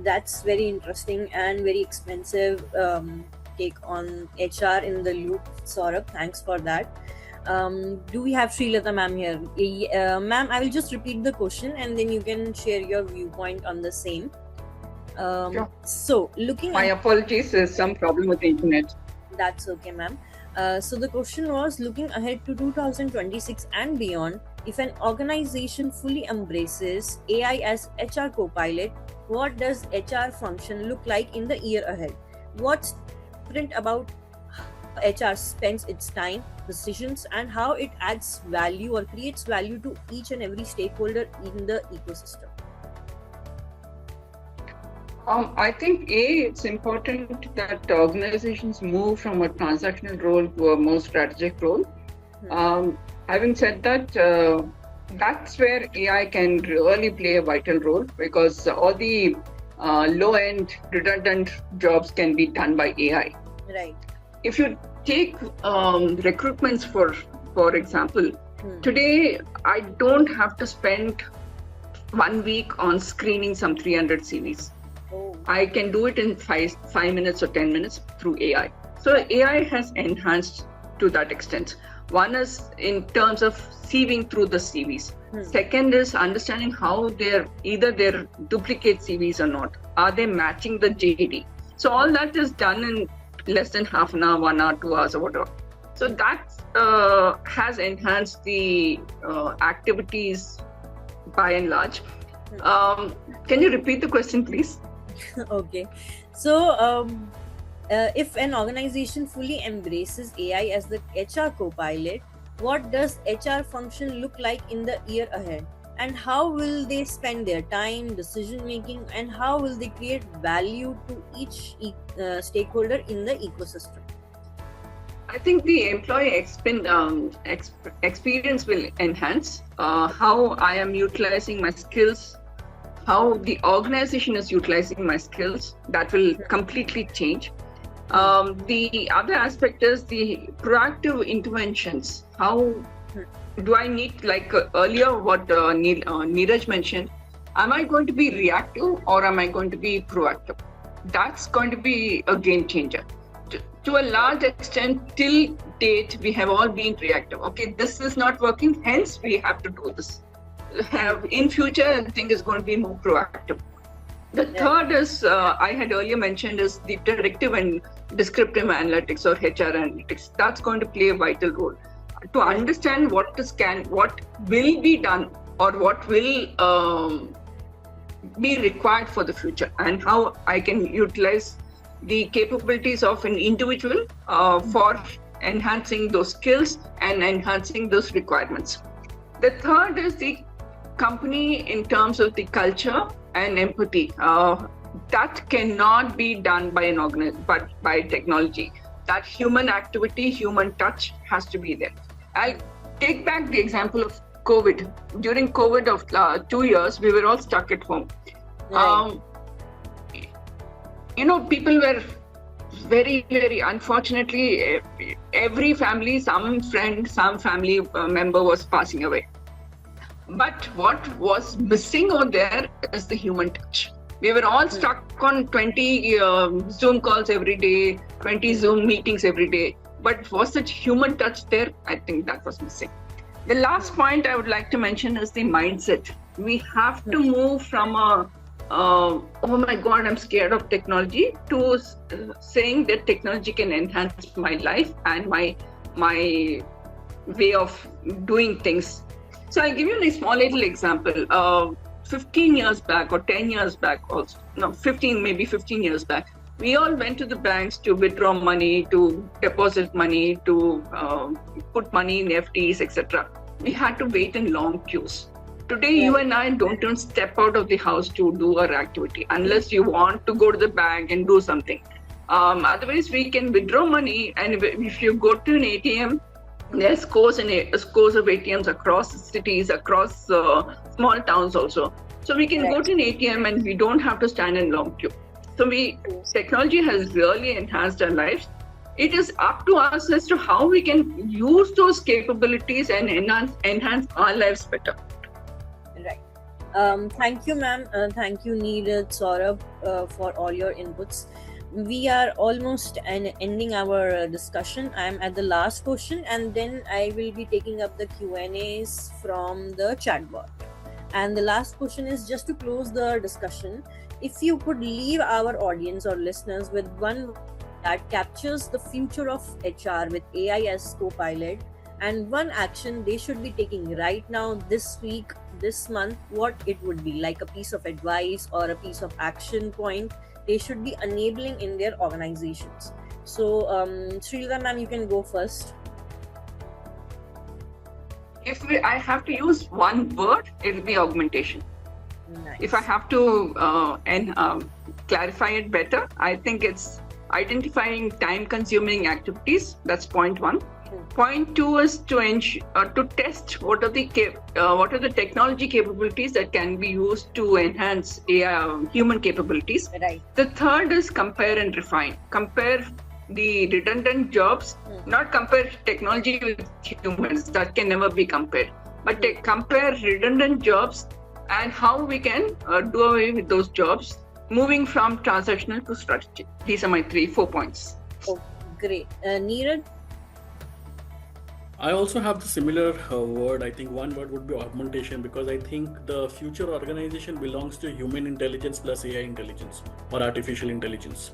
[SPEAKER 1] That's very interesting and very expensive take on HR in the loop, Saurabh. Thanks for that. Do we have Srilata ma'am here? Ma'am, I will just repeat the question and then you can share your viewpoint on the same.
[SPEAKER 2] Sure.
[SPEAKER 1] So, looking
[SPEAKER 2] My apologies, there's some problem with the internet.
[SPEAKER 1] That's okay, ma'am. So the question was, looking ahead to 2026 and beyond, if an organization fully embraces AI as HR Copilot, what does HR function look like in the year ahead? What's different about how HR spends its time, decisions, and how it adds value or creates value to each and every stakeholder in the ecosystem?
[SPEAKER 2] I think it's important that organizations move from a transactional role to a more strategic role. Having said that, that's where AI can really play a vital role, because all the low-end redundant jobs can be done by AI.
[SPEAKER 1] Right.
[SPEAKER 2] If you take recruitments for example, today I don't have to spend 1 week on screening some 300 CVs. I can do it in 5 minutes or 10 minutes through AI. So AI has enhanced to that extent. One is in terms of sieving through the CVs. Second is understanding how they're duplicate CVs or not. Are they matching the JD? So all that is done in less than half an hour, 1 hour, 2 hours, or whatever. So that has enhanced the activities by and large. Can you repeat the question, please?
[SPEAKER 1] Okay. So, if an organization fully embraces AI as the HR Copilot, what does HR function look like in the year ahead? And how will they spend their time, decision making, and how will they create value to each stakeholder in the ecosystem?
[SPEAKER 2] I think the employee experience will enhance how I am utilizing my skills, how the organization is utilizing my skills. That will completely change. The other aspect is the proactive interventions. How do I need, like earlier what Neeraj mentioned, am I going to be reactive or am I going to be proactive? That's going to be a game changer. To a large extent, till date, we have all been reactive. Okay, this is not working, hence we have to do this. In future, I think is going to be more proactive. The third is, I had earlier mentioned, is the predictive and descriptive analytics or HR analytics. That's going to play a vital role. To understand what will be done or what will be required for the future, and how I can utilize the capabilities of an individual for enhancing those skills and enhancing those requirements. The third is the company in terms of the culture and empathy. That cannot be done by but by technology. That human activity, human touch has to be there. I'll take back the example of COVID. During COVID of 2 years, we were all stuck at home. Right. People were very, very unfortunately, every family, some friend, some family member was passing away. But what was missing over there is the human touch. We were all stuck on 20 Zoom calls every day, 20 Zoom meetings every day. But was that human touch there? I think that was missing. The last point I would like to mention is the mindset. We have to move from oh my God, I'm scared of technology, to saying that technology can enhance my life and my way of doing things. So I'll give you a small little example. 15 years back or 10 years back also, no, 15 years back, we all went to the banks to withdraw money, to deposit money, to put money in FDs, etc. We had to wait in long queues. Today, you and I don't even step out of the house to do our activity unless you want to go to the bank and do something. Otherwise, we can withdraw money, and if you go to an ATM, there's scores of ATMs across cities, across small towns also. So we can go to an ATM and we don't have to stand in long queue. So technology has really enhanced our lives. It is up to us as to how we can use those capabilities and enhance our lives better.
[SPEAKER 1] Right. Thank you, ma'am. Thank you, Neeraj, Saurabh, for all your inputs. We are almost ending our discussion. I'm at the last question, and then I will be taking up the Q&As from the chat bot. And the last question is, just to close the discussion, if you could leave our audience or listeners with one that captures the future of HR with AI as co-pilot, and one action they should be taking right now, this week, this month, what it would be, like a piece of advice or a piece of action point they should be enabling in their organizations. So, Srilata ma'am, you can go first.
[SPEAKER 2] If I have to use one word, it will be augmentation.
[SPEAKER 1] Nice.
[SPEAKER 2] If I have to clarify it better, I think it's identifying time-consuming activities. That's point one. Point two is to test what are the technology capabilities that can be used to enhance human capabilities.
[SPEAKER 1] Right.
[SPEAKER 2] The third is compare and refine. Compare the redundant jobs, not compare technology with humans. That can never be compared. But compare redundant jobs and how we can do away with those jobs, moving from transactional to strategy. These are my 4 points.
[SPEAKER 1] Oh, great. Neeraj?
[SPEAKER 3] I also have the similar word. I think one word would be augmentation, because I think the future organization belongs to human intelligence plus AI intelligence or artificial intelligence.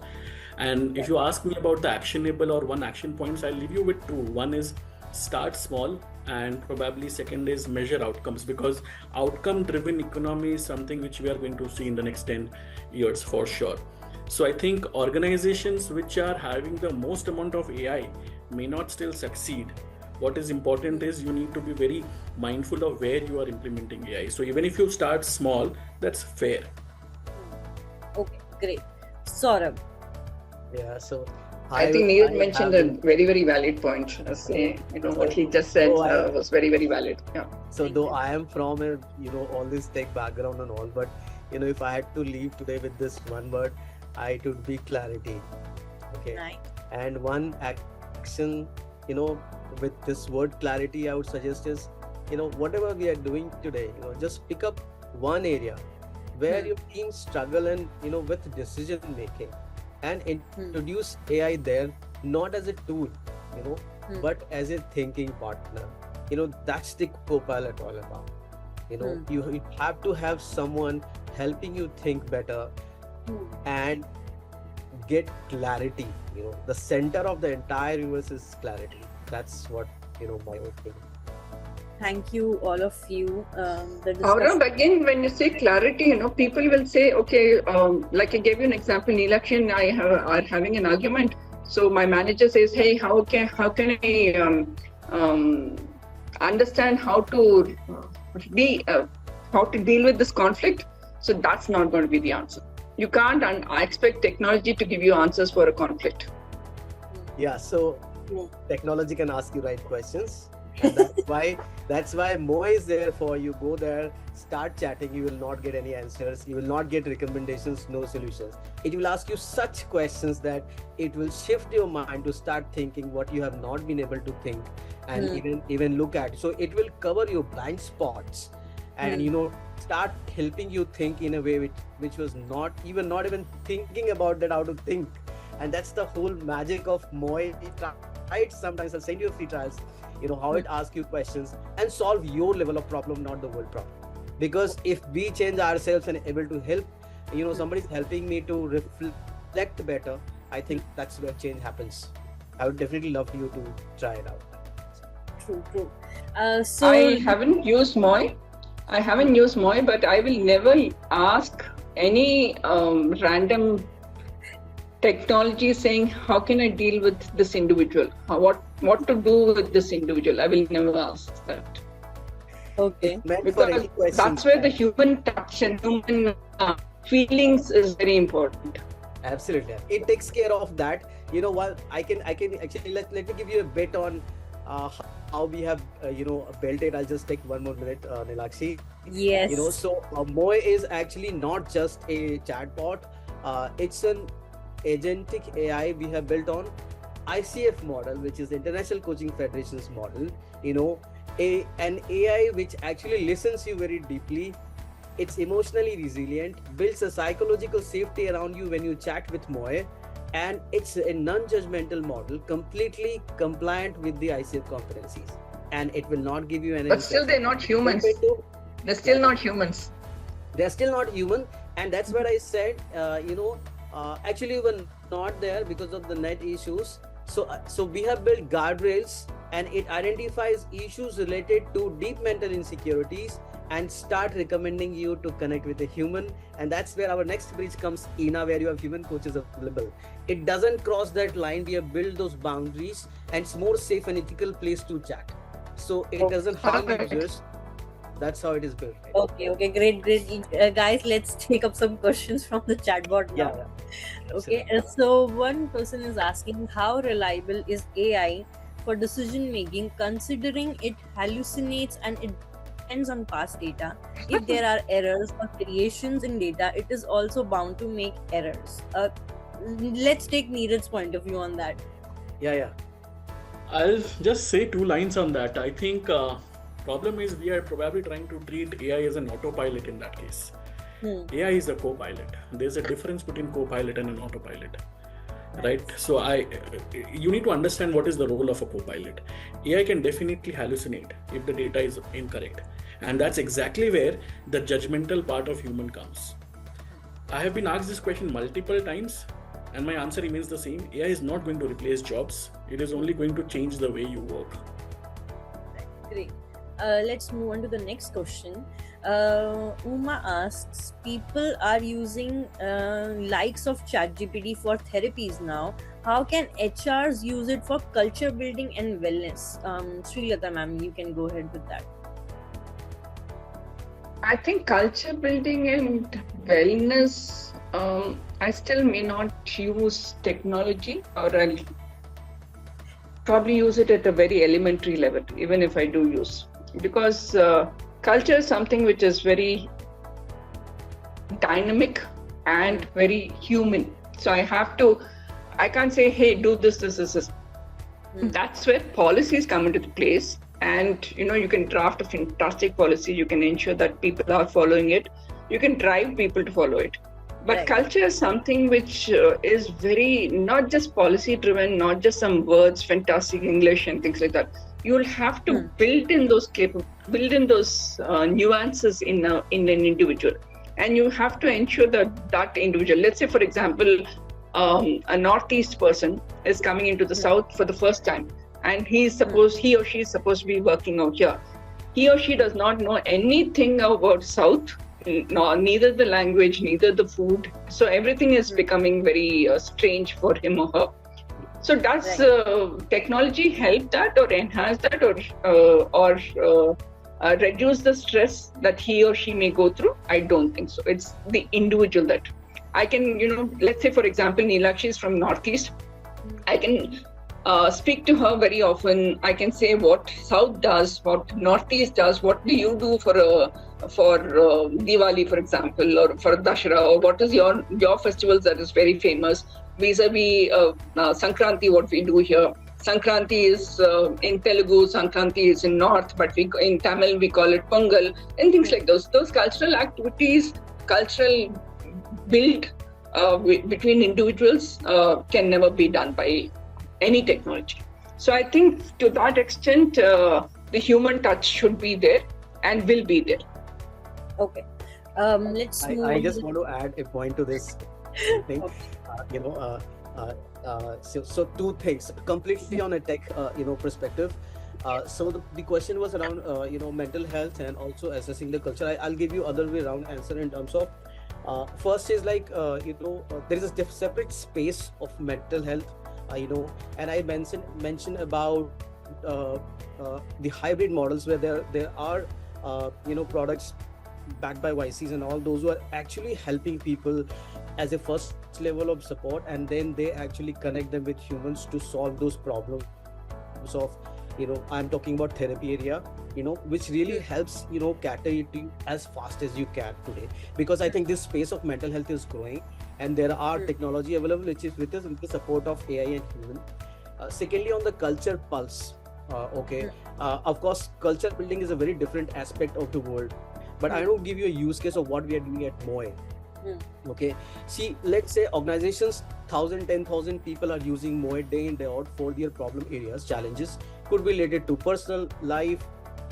[SPEAKER 3] And if you ask me about the actionable or one action points, I'll leave you with two. One is start small, and probably second is measure outcomes, because outcome driven economy is something which we are going to see in the next 10 years for sure. So I think organizations which are having the most amount of AI may not still succeed. What is important is you need to be very mindful of where you are implementing AI. So even if you start small, that's fair.
[SPEAKER 1] Okay, great. Saurabh?
[SPEAKER 4] Yeah, so
[SPEAKER 2] I think Neeraj mentioned a very, very valid point. What he just said was very, very valid. Yeah.
[SPEAKER 4] So though I am from all this tech background and all, but if I had to leave today with this one word, it would be clarity. Okay.
[SPEAKER 1] Nice.
[SPEAKER 4] And one action, with this word clarity, I would suggest is, whatever we are doing today, just pick up one area where your team struggle and with decision making, and introduce AI there, not as a tool, but as a thinking partner. That's the co-pilot all about. You have to have someone helping you think better and get clarity. The center of the entire universe is clarity. That's what my opinion.
[SPEAKER 1] Thank you, all of you.
[SPEAKER 2] Saurabh, again, when you say clarity, people will say, okay, like I gave you an example, Neelakshi and I are having an argument. So my manager says, hey, how can I understand how to deal with this conflict? So that's not going to be the answer. You can't expect technology to give you answers for a conflict.
[SPEAKER 4] Yeah, so technology can ask you right questions. And that's why Moe is there for you. Go there, start chatting. You will not get any answers. You will not get recommendations, no solutions. It will ask you such questions that it will shift your mind to start thinking what you have not been able to think, and even look at. So it will cover your blind spots, and start helping you think in a way which was not even thinking about that, how to think. And that's the whole magic of Moe. Try it sometimes. I'll send you a free trials. How it asks you questions and solve your level of problem, not the world problem. Because if we change ourselves and able to help, somebody's helping me to reflect better, I think that's where change happens. I would definitely love you to try it out.
[SPEAKER 1] True.
[SPEAKER 2] So I haven't used Moe, but I will never ask any random technology saying, how can I deal with this individual? What to do with this individual? I will never ask that.
[SPEAKER 1] Okay.
[SPEAKER 2] Because that's where the human touch and human feelings is very important.
[SPEAKER 4] Absolutely, it takes care of that. You know what? I can actually let me give you a bit on how we have built it. I'll just take one more minute, Nilakshi.
[SPEAKER 1] Yes.
[SPEAKER 4] So Moe is actually not just a chatbot. It's an agentic AI we have built on ICF model, which is International Coaching Federation's model. An AI which actually listens you very deeply. It's emotionally resilient, builds a psychological safety around you when you chat with Moe, and it's a non-judgmental model, completely compliant with the ICF competencies, and it will not give you any.
[SPEAKER 2] But still, they're not humans. They're still not humans.
[SPEAKER 4] They're still not human, and that's what I said. Actually, we were not there because of the net issues. So we have built guardrails, and it identifies issues related to deep mental insecurities and start recommending you to connect with a human. And that's where our next bridge comes, Ina, where you have human coaches available. It doesn't cross that line. We have built those boundaries, and it's more safe and ethical place to chat. So it doesn't harm users. That's how it is built. Right?
[SPEAKER 1] Okay, great. Guys, let's take up some questions from the chatbot now.
[SPEAKER 4] Yeah.
[SPEAKER 1] Okay, so one person is asking, how reliable is AI for decision making, considering it hallucinates and it depends on past data? If there are errors or variations in data, it is also bound to make errors. Let's take Neeraj's point of view on that.
[SPEAKER 4] Yeah.
[SPEAKER 3] I'll just say 2 lines on that. I think problem is we are probably trying to treat AI as an autopilot in that case. AI is a co-pilot. There's a difference between co-pilot and an autopilot, right? So you need to understand what is the role of a co-pilot. AI can definitely hallucinate if the data is incorrect, and that's exactly where the judgmental part of human comes. I have been asked this question multiple times, and my answer remains the same. AI is not going to replace jobs. It is only going to change the way you work.
[SPEAKER 1] Great. Let's move on to the next question. Uma asks, people are using likes of ChatGPT for therapies now. How can HRs use it for culture building and wellness? Srilata ma'am, you can go ahead with that.
[SPEAKER 2] I think culture building and wellness, I still may not use technology, or I'll probably use it at a very elementary level, even if I do use. Because culture is something which is very dynamic and very human. So I can't say, hey, do this. That's where policies come into place. And, you can draft a fantastic policy. You can ensure that people are following it. You can drive people to follow it. But
[SPEAKER 1] Right.
[SPEAKER 2] Culture is something which is very, not just policy driven, not just some words, fantastic English and things like that. You'll have to build in those nuances in an individual, and you have to ensure that individual. Let's say, for example, a Northeast person is coming into the South for the first time, and he or she is supposed to be working out here. He or she does not know anything about South, neither the language, neither the food. So everything is becoming very strange for him or her. So does technology help that, or enhance that, or reduce the stress that he or she may go through? I don't think so. It's the individual that I can, let's say, for example, Nilakshi is from Northeast. I can speak to her very often. I can say what South does, what Northeast does, what do you do for Diwali, for example, or for Dashera, or what is your festivals that is very famous, vis-a-vis Sankranti, what we do here. Sankranti is in Telugu, Sankranti is in North, but in Tamil we call it Pongal, and things like those. Those cultural activities, cultural build between individuals can never be done by any technology. So I think to that extent, the human touch should be there and will be there.
[SPEAKER 1] Okay. Let's move
[SPEAKER 4] I
[SPEAKER 1] on
[SPEAKER 4] just
[SPEAKER 1] to
[SPEAKER 4] want to add a point to this thing. So 2 things completely on a tech perspective. So the question was around mental health and also assessing the culture. I'll give you other way around answer in terms of first is like there is a separate space of mental health, and I mentioned about the hybrid models where there are products backed by YCs and all those who are actually helping people as a first level of support, and then they actually connect them with humans to solve those problems of, I'm talking about therapy area, which really helps, cater it to you as fast as you can today, because I think this space of mental health is growing, and there are technology available which is with the support of AI and human. Secondly, on the culture pulse, of course, culture building is a very different aspect of the world, but I don't give you a use case of what we are doing at Moe. Okay, see, let's say organizations, 1,000, 10,000 people are using Moe day in, day out for their problem areas, challenges, could be related to personal life,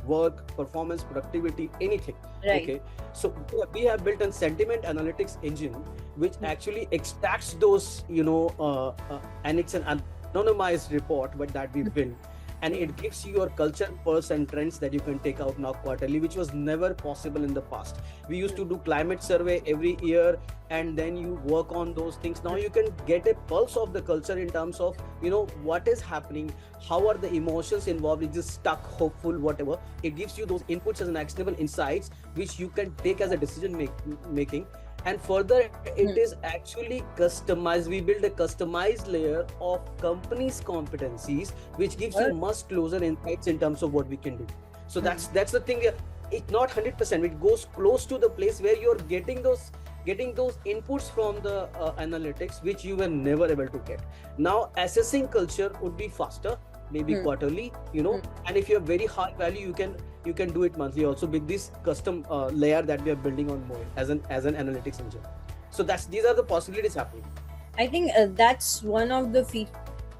[SPEAKER 4] work, performance, productivity, anything.
[SPEAKER 1] Right.
[SPEAKER 4] Okay, so we have built a sentiment analytics engine which actually extracts those, and it's an anonymized report, but that we built, and it gives you your culture pulse and trends that you can take out now quarterly, which was never possible in the past. We used to do climate survey every year, and then you work on those things. Now you can get a pulse of the culture in terms of, what is happening, how are the emotions involved, is it stuck, hopeful, whatever. It gives you those inputs as an actionable insights which you can take as a decision making. And further, it is actually customized. We build a customized layer of company's competencies, which gives you much closer insights in terms of what we can do. So that's the thing. It's not 100%. It goes close to the place where you're getting those inputs from the analytics, which you were never able to get. Now, assessing culture would be faster, maybe quarterly, and if you have very high value, you can do it monthly also with this custom layer that we are building on Moe as an analytics engine. So these are the possibilities happening.
[SPEAKER 1] I think that's one of the features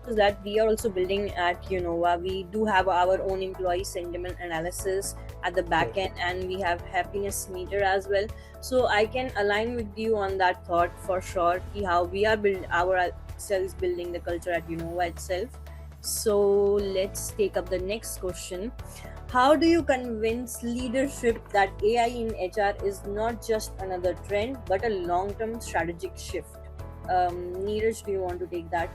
[SPEAKER 1] that we are also building at Unova. We do have our own employee sentiment analysis at the back end, and we have happiness meter as well. So I can align with you on that thought for sure, how we are ourselves building the culture at Unova itself. So let's take up the next question. How do you convince leadership that AI in HR is not just another trend, but a long-term strategic shift? Neeraj, do you want to take that?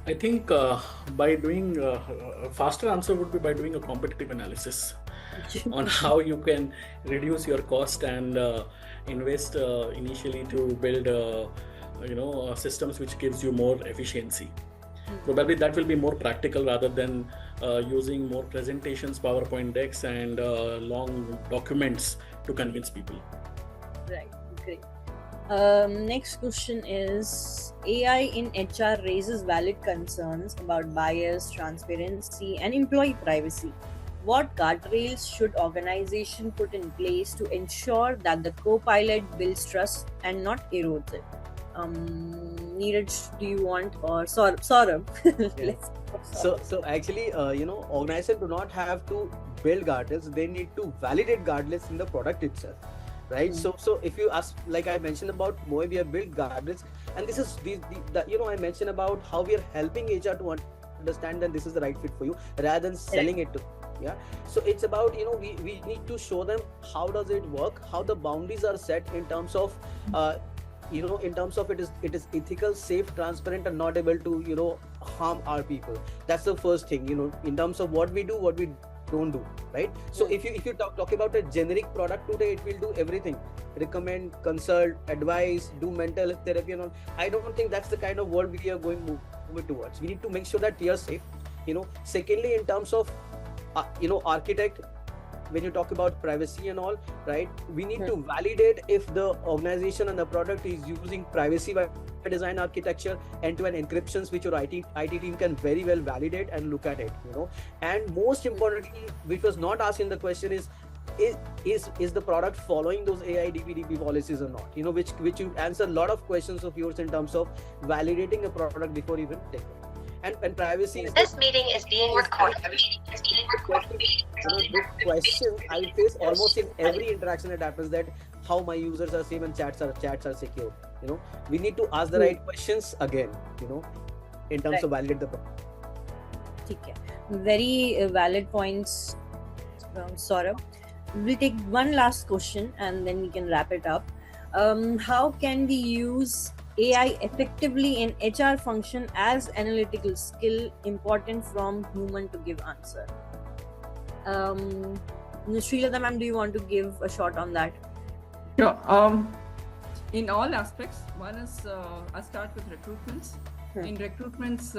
[SPEAKER 3] I think by doing a faster answer would be by doing a competitive analysis on how you can reduce your cost and invest initially to build systems which gives you more efficiency. Probably that will be more practical rather than using more presentations, PowerPoint decks, and long documents to convince people.
[SPEAKER 1] Right, great. Next question is, AI in HR raises valid concerns about bias, transparency, and employee privacy. What guardrails should organization put in place to ensure that the co-pilot builds trust and not erodes it? Neeraj, do you want, or Saurabh? Let's
[SPEAKER 4] So actually, organizations do not have to build guardrails; they need to validate guardrails in the product itself, right? So if you ask, like I mentioned about Moe, we have built guardrails, and this is I mentioned about how we are helping HR to understand that this is the right fit for you, rather than selling it to. Yeah, so it's about we need to show them how does it work, how the boundaries are set in terms of in terms of it is ethical, safe, transparent, and not able to harm our people. That's the first thing, in terms of what we do, what we don't do, right? So if you talk about a generic product today, it will do everything: recommend, consult, advise, do mental health therapy and all. I don't think that's the kind of world we are going to move towards. We need to make sure that we are safe. Secondly, in terms of architect, when you talk about privacy and all, right, we need to validate if the organization and the product is using privacy by design architecture, end-to-end encryptions, which your IT team can very well validate and look at it. And most importantly, which was not asked in the question, is the product following those AI DPDP policies or not? Which you answer a lot of questions of yours in terms of validating a product before even taking it. And privacy is
[SPEAKER 5] this meeting is being recorded.
[SPEAKER 4] This question I face almost in every interaction that happens, that how my users are safe and chats are secure. We need to ask the right questions again, in terms of validate the product.
[SPEAKER 1] Okay. Very valid points from Saurabh. We'll take one last question and then we can wrap it up. How can we use AI effectively in HR function as analytical skill important from human to give answer? Srilata ma'am, do you want to give a shot on that?
[SPEAKER 2] Sure. In all aspects, one is I'll start with recruitments. In recruitments,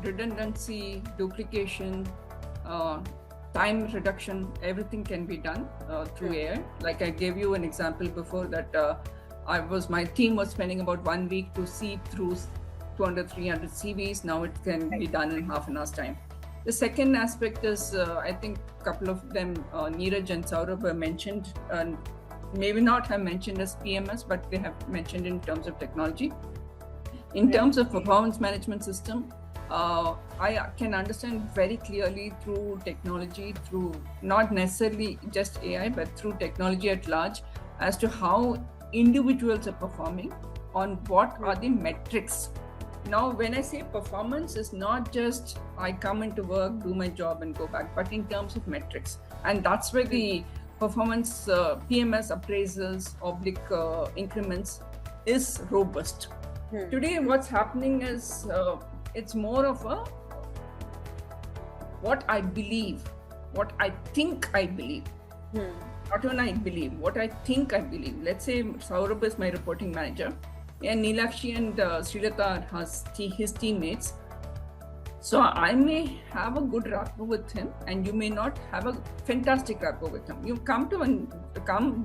[SPEAKER 2] redundancy, duplication, time reduction, everything can be done through AI. Like I gave you an example before that my team was spending about 1 week to see through 200, 300 CVs. Now it can be done in half an hour's time. The second aspect is, I think a couple of them, Neeraj and Saurabh were mentioned, maybe not have mentioned as PMS, but they have mentioned in terms of technology. In terms of performance management system, I can understand very clearly through technology, through not necessarily just AI, but through technology at large, as to how individuals are performing, on what are the metrics. Now, when I say performance, is not just I come into work, do my job and go back, but in terms of metrics. And that's where the performance PMS appraisals, increments is robust. Today, what's happening is it's more of a what I believe, what I think I believe. Not even I believe, what I think I believe. Let's say Saurabh is my reporting manager, and Neelakshi and Srilata are his teammates. So I may have a good rapport with him, and you may not have a fantastic rapport with him. You come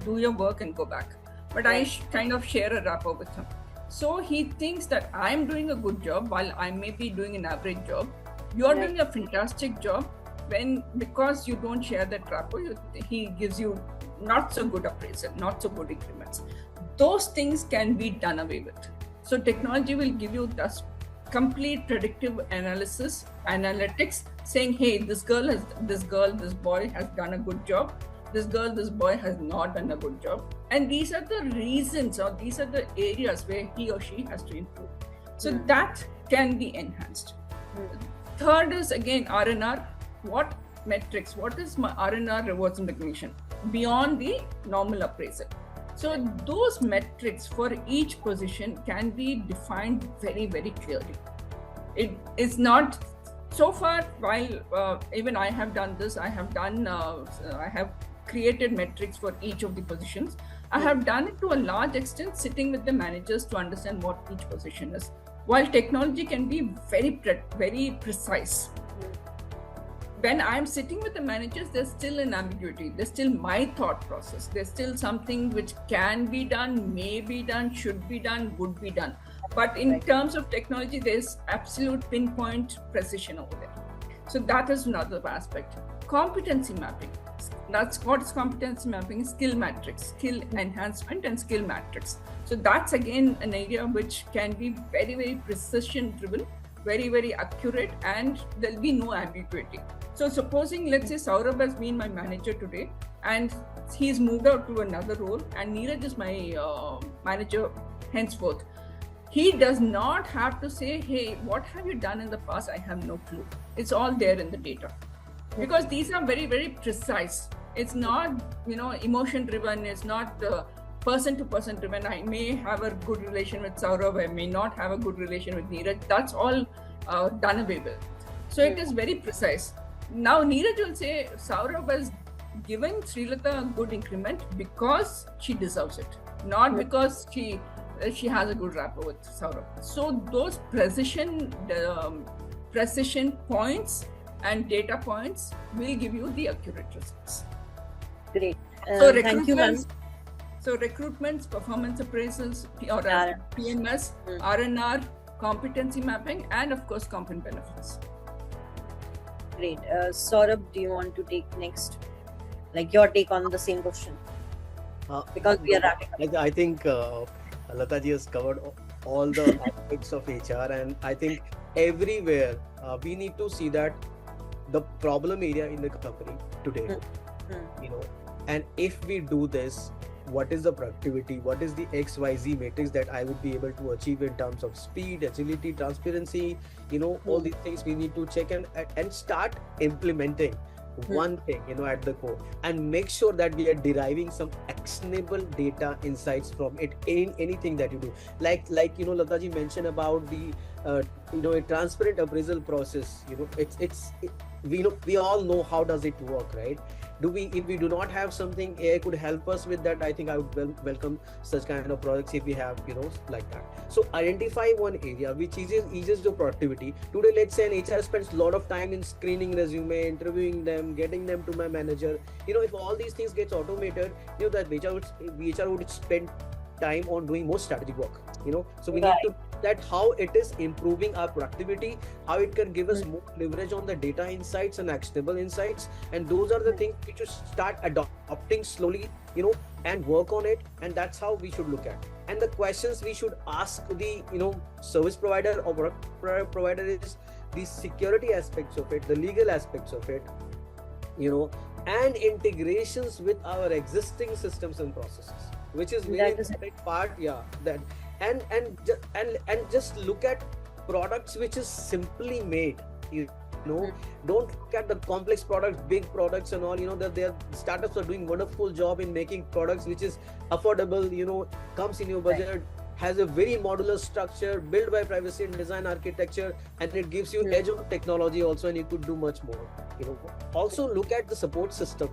[SPEAKER 2] do your work and go back. But I kind of share a rapport with him. So he thinks that I'm doing a good job while I may be doing an average job. You're doing a fantastic job, because you don't share that rapport, he gives you not so good appraisal, not so good increments. Those things can be done away with. So technology will give you this complete predictive analytics, saying, hey, this boy has done a good job. This boy has not done a good job. And these are the reasons, or these are the areas where he or she has to improve. So that can be enhanced. Third is again R&R. What metrics? What is my R&R, rewards and recognition, beyond the normal appraisal? So those metrics for each position can be defined very, very clearly. It is not so far. While even I have done this, I have created metrics for each of the positions. I have done it to a large extent, sitting with the managers to understand what each position is. While technology can be very precise, when I'm sitting with the managers, there's still an ambiguity. There's still my thought process. There's still something which can be done, may be done, should be done, would be done. But in terms of technology, there's absolute pinpoint precision over there. So that is another aspect. Competency mapping. That's what is competency mapping: skill matrix, skill enhancement, and skill matrix. So that's again an area which can be very, very precision driven, very, very accurate, and there'll be no ambiguity. So supposing, let's say Saurabh has been my manager today and he's moved out to another role, and Neeraj is my manager henceforth. He does not have to say, hey, what have you done in the past? I have no clue. It's all there in the data. Because these are very, very precise. It's not, emotion driven. It's not person to person driven. I may have a good relation with Saurabh. I may not have a good relation with Neeraj. That's all done away with. So it is very precise. Now Neeraj will say Saurabh has given Srilata a good increment because she deserves it, not because she has a good rapport with Saurabh. So those precision points and data points will give you the accurate results.
[SPEAKER 1] Great.
[SPEAKER 2] So
[SPEAKER 1] thank you, ma'am.
[SPEAKER 2] So recruitments, performance appraisals, or PMS, R&R, competency mapping, and of course, comp and benefits.
[SPEAKER 1] Great. Saurabh, do you want to take next? Like your take on the same question? Because we are wrapping up.
[SPEAKER 4] I think Lataji has covered all the aspects of HR, and I think everywhere we need to see that the problem area in the company today, and if we do this, what is the productivity, what is the XYZ matrix that I would be able to achieve in terms of speed, agility, transparency, all these things we need to check and start implementing one thing, at the core, and make sure that we are deriving some actionable data insights from it in anything that you do. Like Lataji mentioned about the a transparent appraisal process. We all know how does it work, right? If we do not have something, AI could help us with that. I think I would welcome such kind of products if we have, like that. So identify one area which eases the productivity. Today, let's say an HR spends a lot of time in screening resume, interviewing them, getting them to my manager. If all these things gets automated, that HR would spend time on doing more strategic work. So we need to that how it is improving our productivity, how it can give us more leverage on the data insights and actionable insights, and those are the things we should start adopting slowly, and work on it. And that's how we should look at. And the questions we should ask the service provider or product provider is the security aspects of it, the legal aspects of it, and integrations with our existing systems and processes, which is very important part. That and just look at products which is simply made. Don't look at the complex products, big products and all. That their startups are doing wonderful job in making products which is affordable, comes in your budget, has a very modular structure, built by privacy and design architecture, and it gives you edge on technology also, and you could do much more. Also look at the support system.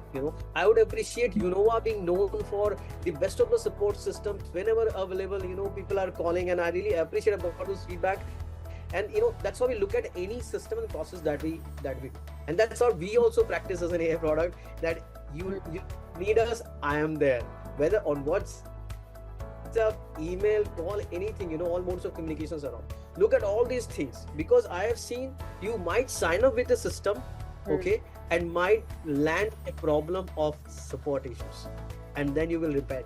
[SPEAKER 4] I would appreciate Unova being known for the best of the support systems whenever available. People are calling, and I really appreciate about those feedback. And that's how we look at any system and process that we do, and that's how we also practice as an AI product. That you need us, I am there, whether on WhatsApp, email, call, anything. All modes of communications around. Look at all these things, because I have seen you might sign up with a system, okay, and might land a problem of support issues, and then you will repent.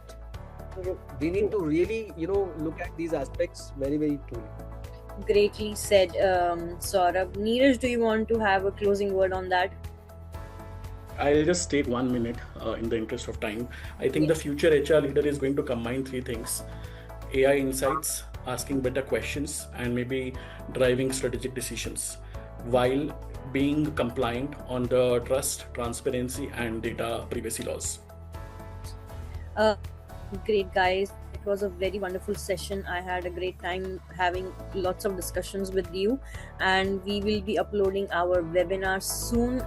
[SPEAKER 4] We need to really look at these aspects very, very truly.
[SPEAKER 1] Greatly said, Saurabh. Neeraj, do you want to have a closing word on that?
[SPEAKER 3] I'll just take 1 minute in the interest of time. I think the future HR leader is going to combine 3 things: AI insights, asking better questions, and maybe driving strategic decisions while being compliant on the trust, transparency, and data privacy laws.
[SPEAKER 1] Great, guys. It was a very wonderful session. I had a great time having lots of discussions with you, and we will be uploading our webinar soon.